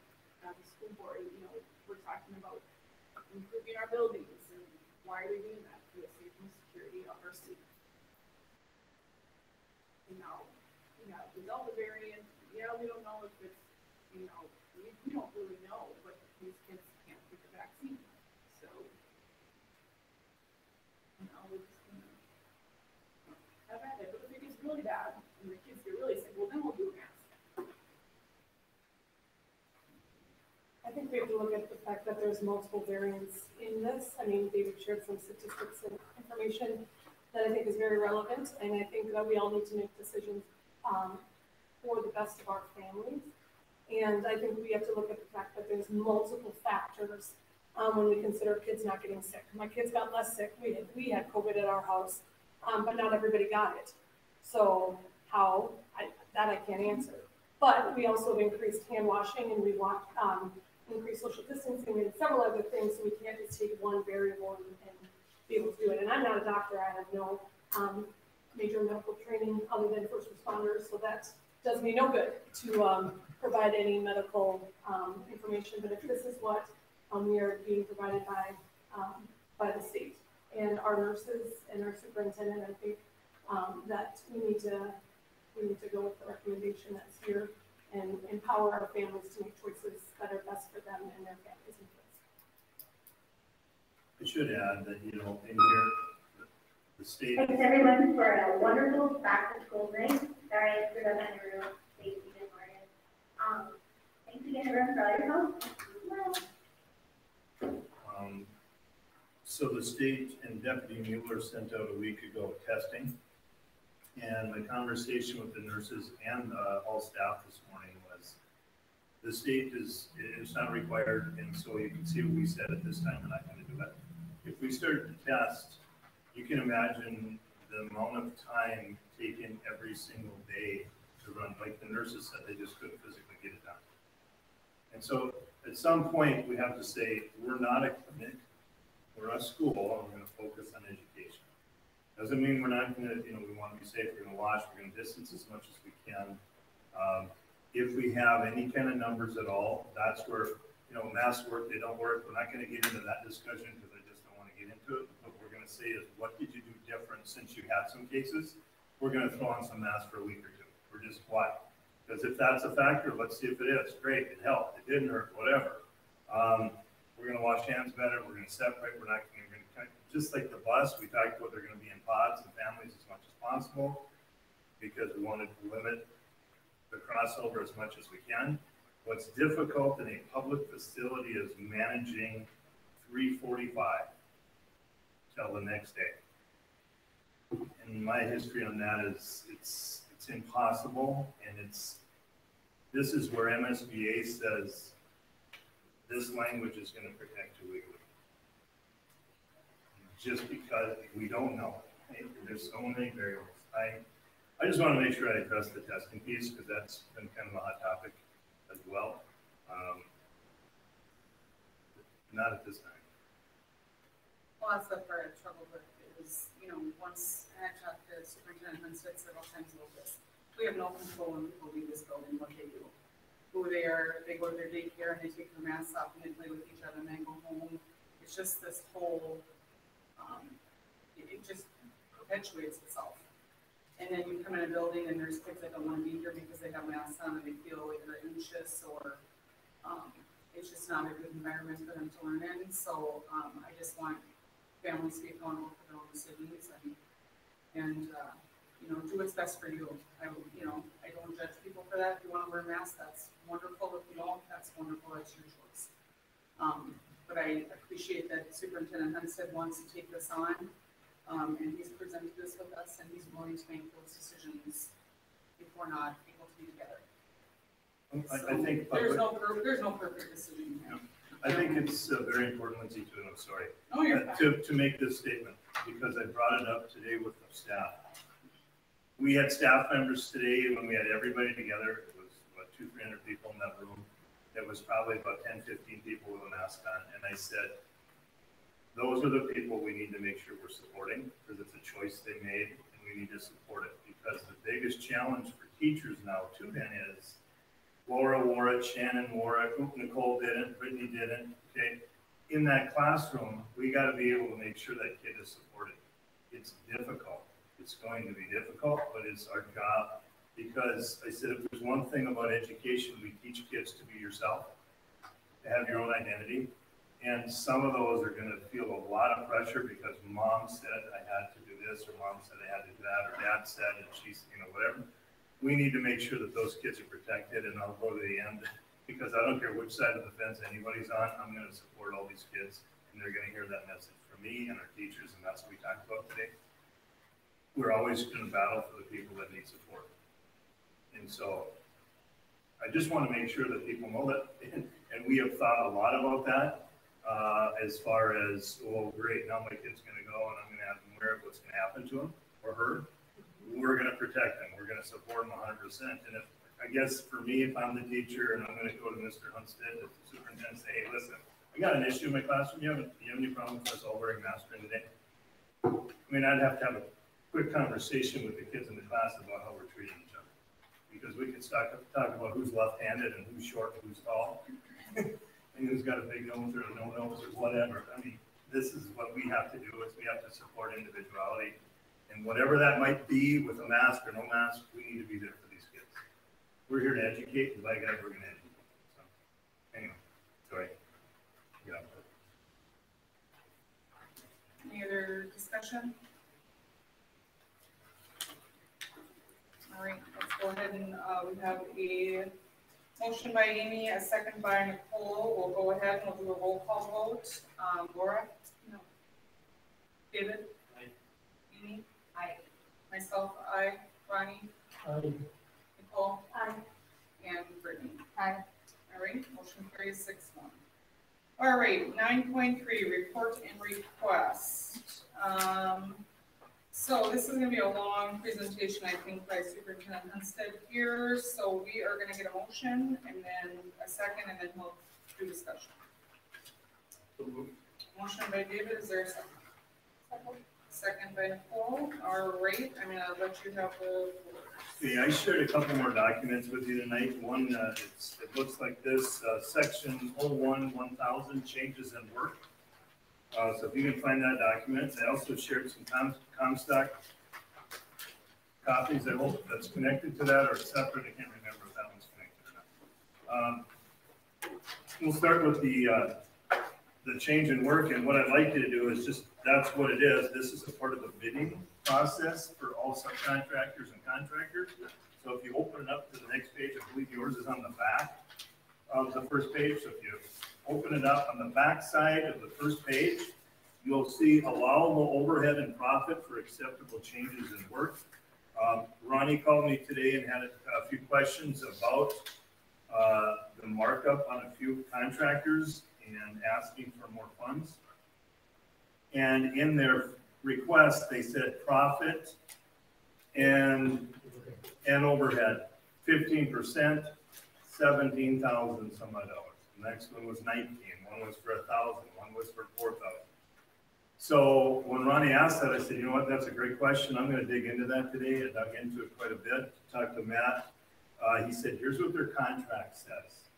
as a school board, we're talking about improving our buildings, and why are we doing that? For the safety and security of our students. We got the Delta variant. Yeah, we don't know if it's, we don't really know, but these kids can't get the vaccine. So, we're just gonna have at it. But if it gets really bad and the kids get really sick, well, then we'll do a mask. I think we have to look at the fact that there's multiple variants in this. I mean, David shared some statistics and information that I think is very relevant, and I think that we all need to make decisions for the best of our families. And I think we have to look at the fact that there's multiple factors when we consider kids not getting sick. My kids got less sick. We had COVID at our house, but not everybody got it. So how? I can't answer. But we also have increased hand washing, and we want increased social distancing. We had several other things, so we can't just take one variable and be able to do it. And I'm not a doctor. I have no major medical training other than first responders, so that does me no good to provide any medical information. But if this is what we are being provided by the state and our nurses and our superintendent, I think that we need to go with the recommendation that's here and empower our families to make choices that are best for them and their families and kids. I should add that, in here, the state. Thanks everyone for a wonderful back to school break. Sorry I screwed up on your real safety and Morgan. Thanks again everyone for all your help. So the state and Deputy Mueller sent out a week ago testing, and the conversation with the nurses and all staff this morning was, the state it's not required, and so you can see what we said at this time, we're not going to do it. If we start to test, you can imagine the amount of time taken every single day to run, like the nurses said, they just couldn't physically get it done. And so at some point, we have to say, we're not a clinic, we're a school, and we're gonna focus on education. Doesn't mean we're not gonna, we wanna be safe, we're gonna wash, we're gonna distance as much as we can. If we have any kind of numbers at all, that's where, masks work, they don't work. We're not gonna get into that discussion because I just don't wanna get into it. What we're gonna say is, what did you do different since you had some cases? We're gonna throw on some masks for a week or two. We're just why? Because if that's a factor, let's see if it is. Great, it helped, it didn't hurt, whatever. We're gonna wash hands better, we're gonna separate, we're not gonna, just like the bus, we talked about they're gonna be in pods and families as much as possible because we wanted to limit the crossover as much as we can. What's difficult in a public facility is managing 3:45 till the next day. And my history on that is it's impossible, and this is where MSBA says this language is going to protect you legally. Just because we don't know. There's so many variables. I just want to make sure I address the testing piece because that's been kind of a hot topic as well. Not at this time. Well, that's the part of trouble with is, once I talked to Superintendent Hunstead several times about this, we have no control when people leave this building, what they do. Who they are, they go to their daycare and they take their masks off and they play with each other and then go home. It's just this whole, it just perpetuates itself. And then you come in a building and there's kids that don't want to be here because they have masks on and they feel like they're anxious or it's just not a good environment for them to learn in. So I just want families to be accountable for their own decisions and do what's best for you. I don't judge people for that. If you want to wear a mask, that's wonderful. If you don't, that's wonderful. That's your choice. But I appreciate that Superintendent Hunstead wants to take this on. And he's presented this with us, and he's willing to make those decisions if we're not able to be together. I think there's no perfect decision here. I think it's very important, Lindsay, to make this statement because I brought it up today with the staff. We had staff members today when we had everybody together. It was about 200-300 people in that room. There was probably about 10-15 people with a mask on, and I said, those are the people we need to make sure we're supporting because it's a choice they made and we need to support it because the biggest challenge for teachers now too then is Laura wore it, Shannon wore it, Nicole didn't, Brittany didn't, okay? In that classroom, we got to be able to make sure that kid is supported. It's difficult. It's going to be difficult, but it's our job because I said if there's one thing about education, we teach kids to be yourself, to have your own identity. And some of those are going to feel a lot of pressure because mom said I had to do this, or mom said I had to do that, or dad said, and she's, whatever. We need to make sure that those kids are protected, and I'll go to the end because I don't care which side of the fence anybody's on. I'm going to support all these kids, and they're going to hear that message from me and our teachers, and that's what we talked about today. We're always going to battle for the people that need support. And so I just want to make sure that people know that, and we have thought a lot about that. As far as, oh, great, now my kid's going to go and I'm going to have them wear it, what's going to happen to him or her? We're going to protect them. We're going to support them 100%. And if, I guess for me, if I'm the teacher and I'm going to go to Mr. Hunstead, the superintendent, say, hey, listen, I got an issue in my classroom. You have any problem with us all wearing masks during the day? I mean, I'd have to have a quick conversation with the kids in the class about how we're treating each other. Because we could talk about who's left-handed and who's short and who's tall. And who's got a big nose or a no nose or whatever. I mean, this is what we have to do is we have to support individuality. And whatever that might be with a mask or no mask, we need to be there for these kids. We're here to educate, and by God, we're going to educate. So, anyway, sorry. Yeah. Any other discussion? All right, let's go ahead and we have a motion by Amy, a second by Nicole. We'll go ahead and we'll do a roll call vote. Laura? No. David? Aye. Amy? Aye. Myself, aye. Ronnie? Aye. Nicole? Aye. And Brittany? Aye. All right, motion carries 6-1. All right, 9.3, report and request. So this is gonna be a long presentation, I think, by Superintendent Hunstead here, so we are gonna get a motion and then a second, and then we'll do discussion. Motion by David, is there a second? Second by Nicole, all right, I'm gonna let you have the floor. Okay, I shared a couple more documents with you tonight. One, it looks like this, section 01-1000, changes in work. So if you can find that document, I also shared some Comstock copies. I hope that's connected to that or separate. I can't remember if that one's connected or not. We'll start with the change in work, and what I'd like you to do is just, that's what it is. This is a part of the bidding process for all subcontractors and contractors. So if you open it up to the next page, I believe yours is on the back of the first page. So if you open it up on the back side of the first page, you'll see allowable overhead and profit for acceptable changes in work. Ronnie called me today and had a few questions about the markup on a few contractors and asking for more funds. And in their request, they said profit and overhead, 15%, 17,000 some odd dollars. The next one was 19, one was for 1,000, one was for 4,000. So when Ronnie asked that, I said, you know what, that's a great question. I'm going to dig into that today. I dug into it quite a bit, talked to Matt. He said, here's what their contract says,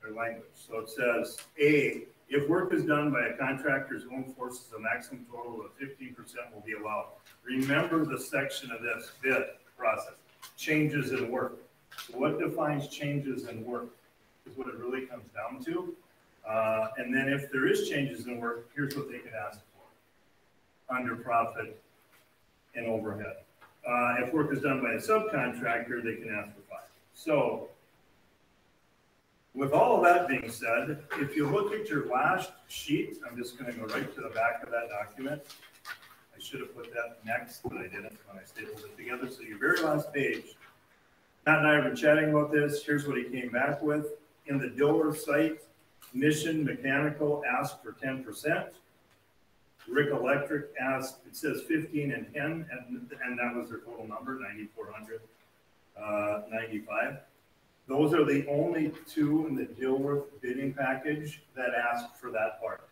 their language. So it says, A, if work is done by a contractor's own forces, a maximum total of 15% will be allowed. Remember the section of this bid process, changes in work. So what defines changes in work is what it really comes down to. And then if there is changes in work, here's what they can ask for under profit and overhead. If work is done by a subcontractor, they can ask for 5. So with all of that being said, if you look at your last sheet, I'm just going to go right to the back of that document. I should have put that next, but I didn't when I stapled it together. So your very last page, Matt and I have been chatting about this. Here's what he came back with. In the Diller site, Mission Mechanical asked for 10%. Rick Electric asked, it says 15 and 10, and that was their total number, 9,400, 95. Those are the only two in the Dilworth bidding package that asked for that part.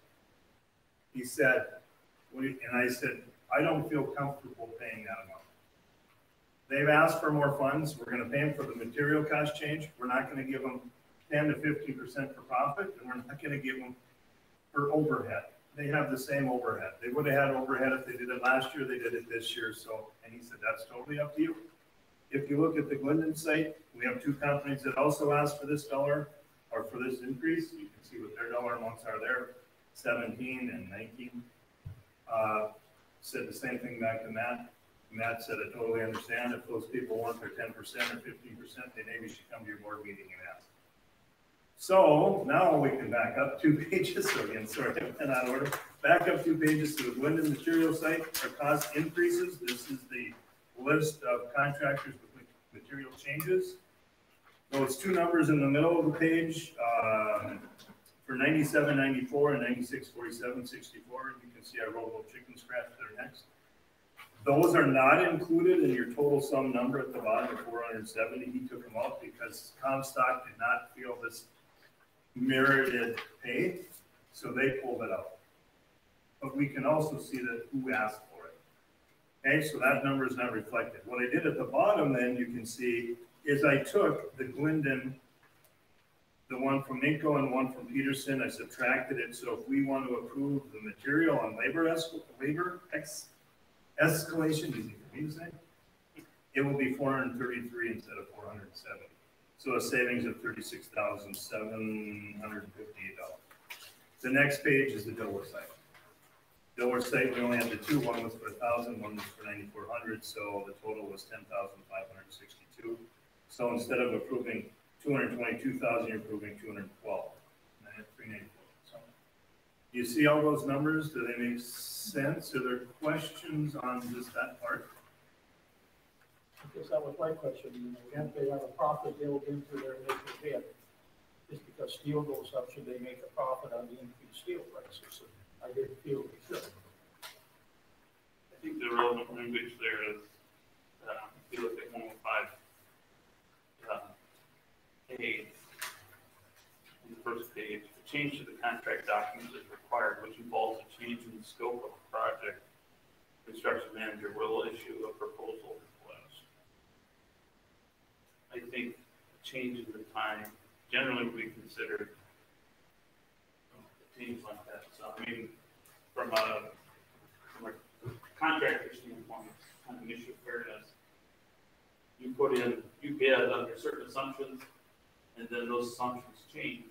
He said, and I said, I don't feel comfortable paying that amount. They've asked for more funds. We're going to pay them for the material cost change. We're not going to give them 10 to 15% for profit, and we're not going to give them for overhead. They have the same overhead. They would have had overhead if they did it last year. They did it this year. So, and he said, that's totally up to you. If you look at the Glendon site, we have 2 companies that also asked for this dollar or for this increase. You can see what their dollar amounts are there, 17 and 19. Said the same thing back to Matt. Matt said, I totally understand. If those people want their 10% or 15%, they maybe should come to your board meeting and ask. So now we can back up 2 pages. So again, sorry, I went out of order. Back up 2 pages to the Glendon material site. Our cost increases. This is the list of contractors with material changes. So it's 2 numbers in the middle of the page for 97.94 and 96.47.64. You can see I wrote a little chicken scratch there next. Those are not included in your total sum number at the bottom of 470. He took them out because Comstock did not feel this merited pay, so they pulled it out. But we can also see that who asked for it. Okay, so that number is not reflected. What I did at the bottom then, you can see, is I took the Glendon, the one from Inco and one from Peterson, I subtracted it. So if we want to approve the material on labor escalation, easy for me to say, it will be 433 instead of 470. So a savings of $36,758. The next page is the Dilworth site. Dilworth site, we only had the 2. One was for 1,000, one was for 9,400. So the total was 10,562. So instead of approving 222,000, you're approving 212. 394. So you see all those numbers? Do they make sense? Are there questions on just that part? I guess that was my question. You know, can't they have a profit built into their initial bid? Just because steel goes up, should they make a profit on the increased steel prices? So I didn't feel they should. think the relevant language there is, if you look at 105, A, on the first page, a change to the contract documents is required, which involves a change in the scope of the project. Construction manager will issue a proposal request. I think a change in the time generally would be considered things like that. So I mean, from a contractor standpoint, it's kind of an issue of fairness. You bid under certain assumptions, and then those assumptions change.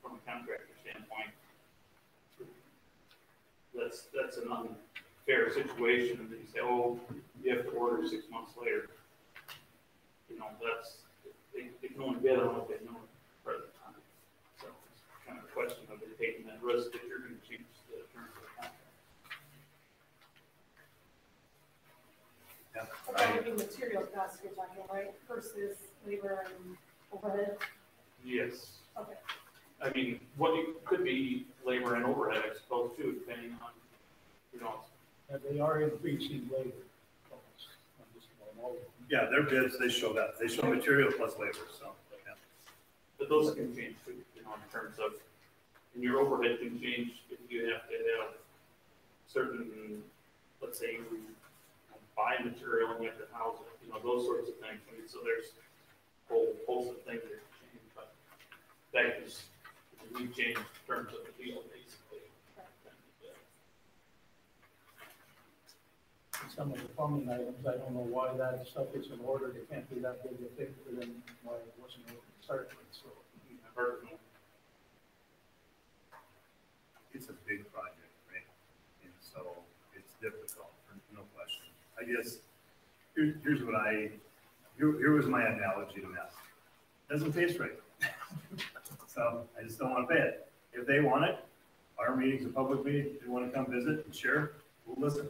From a contractor standpoint, that's an unfair situation. And then you say, oh, you have to order 6 months later. You know, they can only bid on what they know at the present time. So it's kind of a question of they taking that risk that you're going to change the terms of the contract. Yeah. That would be material costs you're talking, right, versus labor and overhead? Yes. Okay. I mean, could be labor and overhead, I suppose, too, depending on, you know. And they are increasing labor costs on just about all of them. Yeah, their bids, they show that. They show material plus labor, so, yeah. But those can change too, you know, in terms of, and your overhead can change if you have to have certain, let's say you buy material and you have to house it, you know, those sorts of things. I mean, so there's a whole host of things that can change, but that is, we change terms of the deal, basically. Some of the plumbing items, I don't know why that stuff is in order. It can't be that big a thing for them, why it wasn't ordered to start with, so. It's a big project, right? And so it's difficult, no question. I guess, here was my analogy to math. Doesn't taste right. So I just don't want to pay it. If they want it, our meeting's a public meeting, if they want to come visit and share, we'll listen.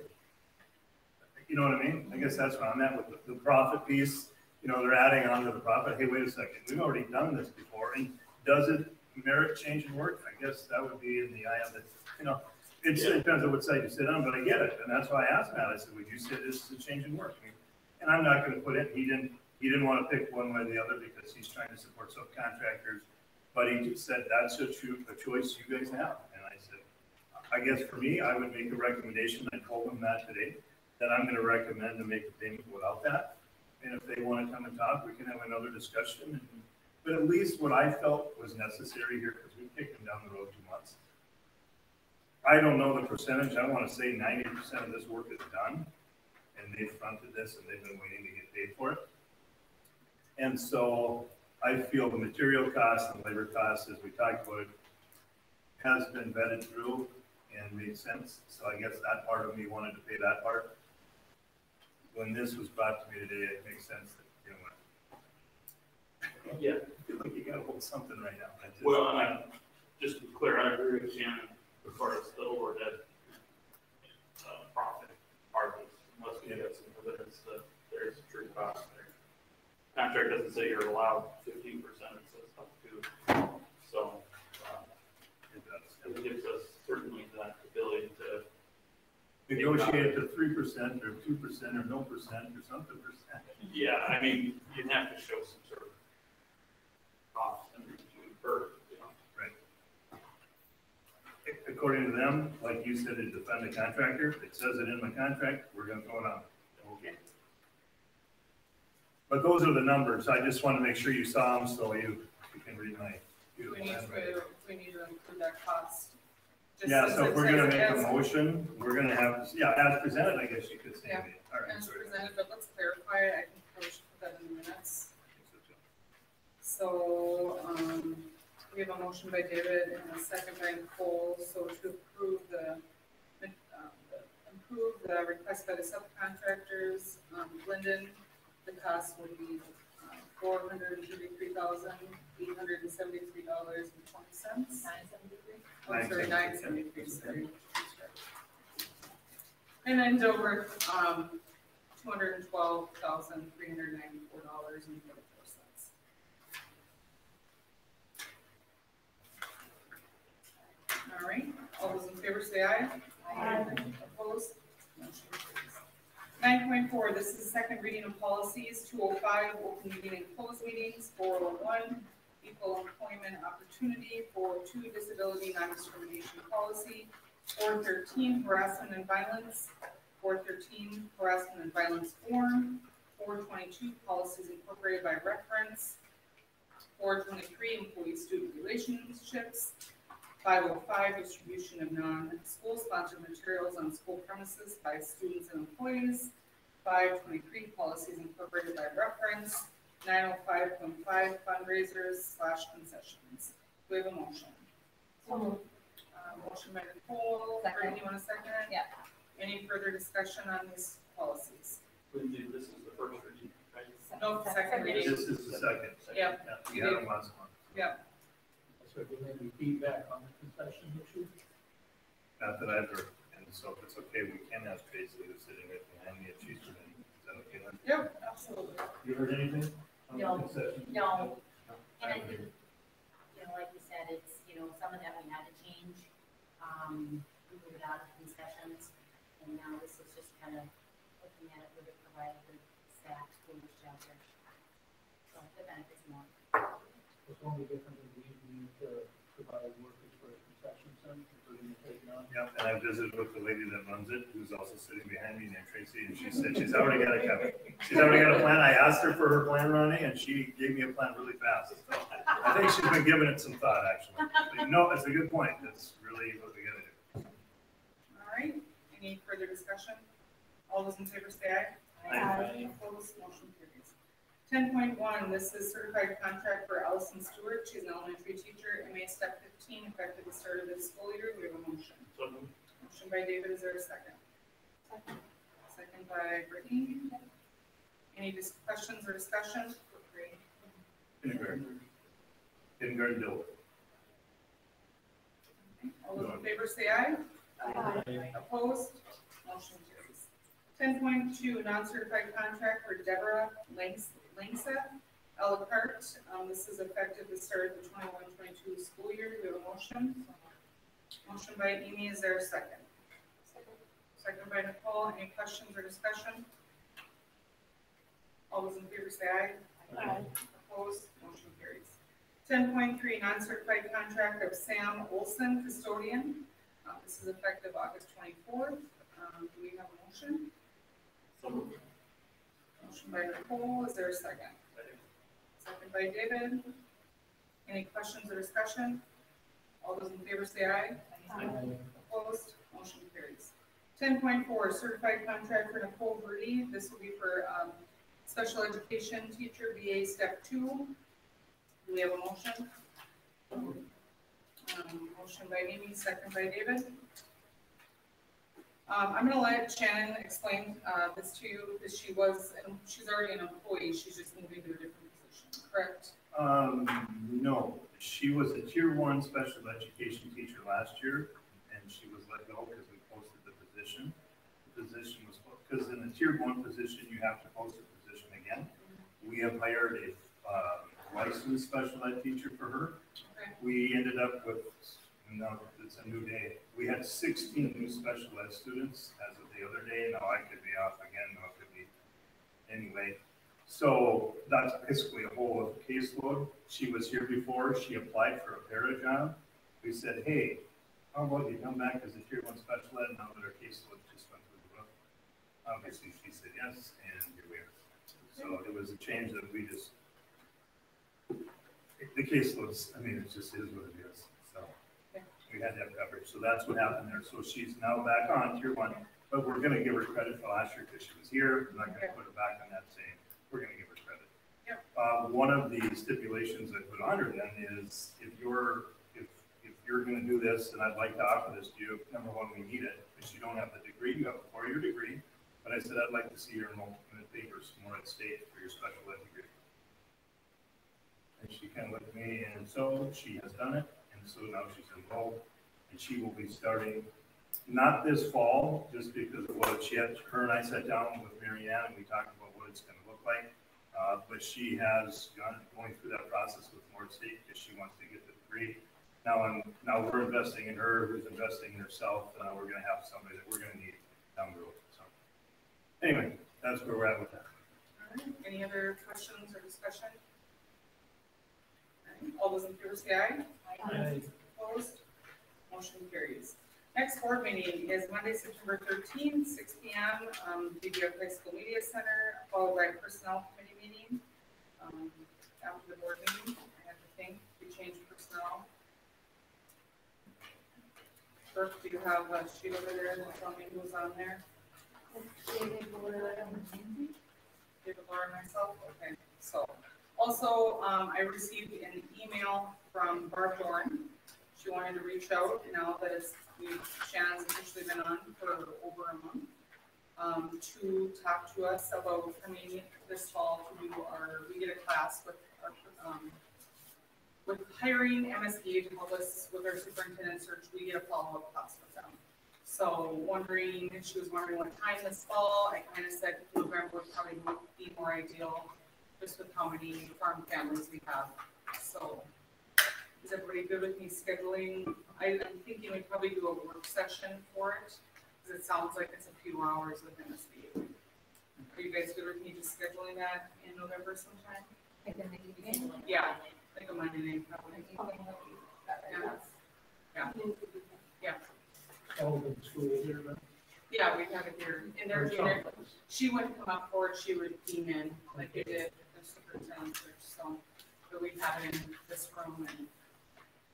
You know what I mean? I guess that's where I'm at with the profit piece. You know, they're adding on to the profit. Hey, wait a second, we've already done this before, and does it merit change in work? I guess that would be in the eye of the, you know, it depends on what side you sit on, but I get it, and that's why I asked Matt. I said, would you say this is a change in work? And I'm not going to put it. He didn't want to pick one way or the other because he's trying to support subcontractors, but he just said that's a choice you guys have. And I said, I guess for me, I would make a recommendation. I told him that today, that I'm going to recommend to make the payment without that. And if they want to come and talk, we can have another discussion. But at least what I felt was necessary here, because we kicked them down the road 2 months. I don't know the percentage. I want to say 90% of this work is done, and they've fronted this, and they've been waiting to get paid for it. And so I feel the material costs and labor costs, as we talked about it, has been vetted through and made sense. So I guess that part of me wanted to pay that part. When this was brought to me today, it makes sense that, you know what? Yeah. I feel like you gotta hold something right now. Well, and just to be clear, I agree with Shannon as far as the overhead profit part of this, unless we get some evidence that there is a true cost there. Contract doesn't say you're allowed 15%, it says up to. So it gives us certainly that ability to negotiate it to 3% or 2% or no percent or something percent. Yeah, I mean, you'd have to show some sort of cost and to incur, you know. Right. According to them, like you said, to defend the contractor, it says it in my contract, we're gonna throw it on. Okay. But those are the numbers. I just want to make sure you saw them so you can read my beautiful handwriting. We need to include that cost. Just Yeah, since so it if we're gonna says make a motion, we're gonna have, as presented, I guess you could say. Yeah. All right. as presented, but let's clarify it. I think we should put that in the minutes. So, we have a motion by David and a second by Nicole, so to approve the request by the subcontractors, Linden, the cost would be $433,873.20. Oh, sorry, $973, sorry. And then Dover, $212,394.44. All right, all those in favor say aye. Aye. Opposed? 9.4, this is the second reading of policies. 205, open meeting and closed meetings. 401, equal employment opportunity. 402, disability non-discrimination policy. 413, harassment and violence. 413, harassment and violence form. 422, policies incorporated by reference. 423, employee-student relationships. 505, distribution of non-school sponsored materials on school premises by students and employees. 523, policies incorporated by reference. 905.5, fundraisers / concessions. Do we have a motion? Motion by Nicole. Brittany, you want a second? Yeah. Any further discussion on these policies? Lindsay, this is the first reading, right? No, second reading. This is the second. Yep. Yeah, we had them last month. Yep. So do you have any feedback on the concession issue? Not that I've heard, and so if it's okay, we can ask Tracy who's sitting right behind me if she's heard anything. Is that okay then? Yep, absolutely. You heard anything? on the No. concession? No, and I think, like you said, it's, some of that we had to change. We moved out of concessions, and now this is just kind of looking at it with it provided with staff, school shelter. So the benefits more. It's only different than we need to provide workers for a concession center, if we're going to take it on. Yep, and I visited with the lady that runs it, who's also sitting behind me, named Tracy, and she said she's already got it covered. She's already got a plan. I asked her for her plan running, and she gave me a plan really fast. So I think she's been giving it some thought, actually. But no, it's a good point. That's really what we gotta do. All right, any further discussion? All those in favor say aye. Aye. Opposed, motion carries. 10.1, this is certified contract for Allison Stewart. She's an elementary teacher, MA step 15, effective the start of this school year. We have a motion. So moved. Motion by David, is there a second? Second by Brittany. Any questions or discussion? Kindergarten. Kindergarten bill. All those in favor say aye. Opposed? Motion carries. 10.2, non-certified contract for Deborah Langsa, a la carte. This is effective the start of the 21-22 school year. Do we have a motion? Motion by Amy, is there a second? Second by Nicole. Any questions or discussion? All those in favor say aye. Opposed? Motion carries. 10.3, non-certified contract of Sam Olson, custodian. This is effective August 24th. Do we have a motion? So moved. Motion by Nicole, is there a second? Second by David. Any questions or discussion? All those in favor say aye. Opposed? Motion carries. 10.4, certified contract for Nicole Verdi. This will be for special education teacher, BA step 2. Do we have a motion? Motion by Amy, second by David. I'm going to let Shannon explain this to you because she's already an employee. She's just moving to a different position, correct? No, she was a tier 1 special education teacher last year, and she was let go because we posted the position. The position was, because in a tier 1 position, you have to post the position again. We have hired a licensed special ed teacher for her. Okay. We ended up with, no, it's a new day. We had 16 new special ed students as of the other day. Now I could be off again, no, it could be, anyway. So that's basically a whole of caseload. She was here before, she applied for a para job. We said, hey, how about you come back as a tier 1 special ed now that our caseload just went through the roof? Obviously she said yes, and here we are. So it was a change that we just, the caseloads, I mean, it just is what it is. So we had to have coverage. So that's what happened there. So she's now back on tier 1, but we're going to give her credit for last year because she was here. I'm not going to put her back on that same. We're going to give her credit. Yep. One of the stipulations I put on her then is if you're going to do this, and I'd like to offer this to you, number one, we need it because you don't have the degree. You have a 4-year degree. But I said I'd like to see your enrollment papers more at state for your special ed degree. And she kind of looked at me, and so she has done it, and so now she's enrolled, and she will be starting not this fall, just because of what she had. Her and I sat down with Marianne, and we talked about what it's going to look like. But she has going through that process with Moore State because she wants to get the degree. Now we're investing in her, who's investing in herself. We're going to have somebody that we're going to need down the road. So anyway, that's where we're at with that. All right, any other questions or discussion? All right, all those in favor say aye. Aye. Opposed? Motion carries. Next board meeting is Monday, September 13th, 6 p.m. DGF High School Media Center, followed by personnel committee meeting. After the board meeting, I have to think, we changed personnel. Brooke, do you have a sheet over there that tell me who's on there? David, Laura, and myself? Okay, so, also, I received an email from Barb Dorn. She wanted to reach out now that Shannon's officially been on for over a month, to talk to us about coming this fall to do we did a class with hiring MSD to help us with our superintendent search. We get a follow-up class with them. So she was wondering what time this fall. I kind of said November would probably be more ideal, just with how many farm families we have. So is everybody good with me scheduling? I'm thinking we'd probably do a work session for it, because it sounds like it's a few hours with MSB. Are you guys good with me just scheduling that in November sometime? Yeah, like a Monday night probably. Yeah. All of the school here, then? Yeah, we have it here. And they're doing it. She wouldn't come up for it, she would beam in like they did the superintendent search. So, but we have it in this room, and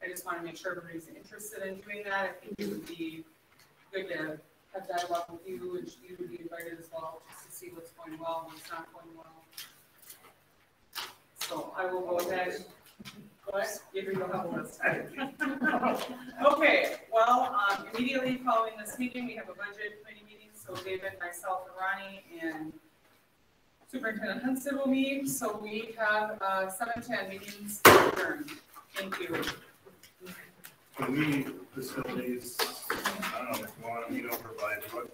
I just want to make sure everybody's interested in doing that. I think it would be good to have dialogue with you, and you would be invited as well, just to see what's going well, what's not going well. So I will go ahead. Give you a list. Okay, well, immediately following this meeting, we have a budget committee meeting. So David, myself, and Ronnie, and Superintendent Hudson will meet. So we have 7:10 meetings adjourned. Thank you. Can we facilities, I don't know if you want to meet over by what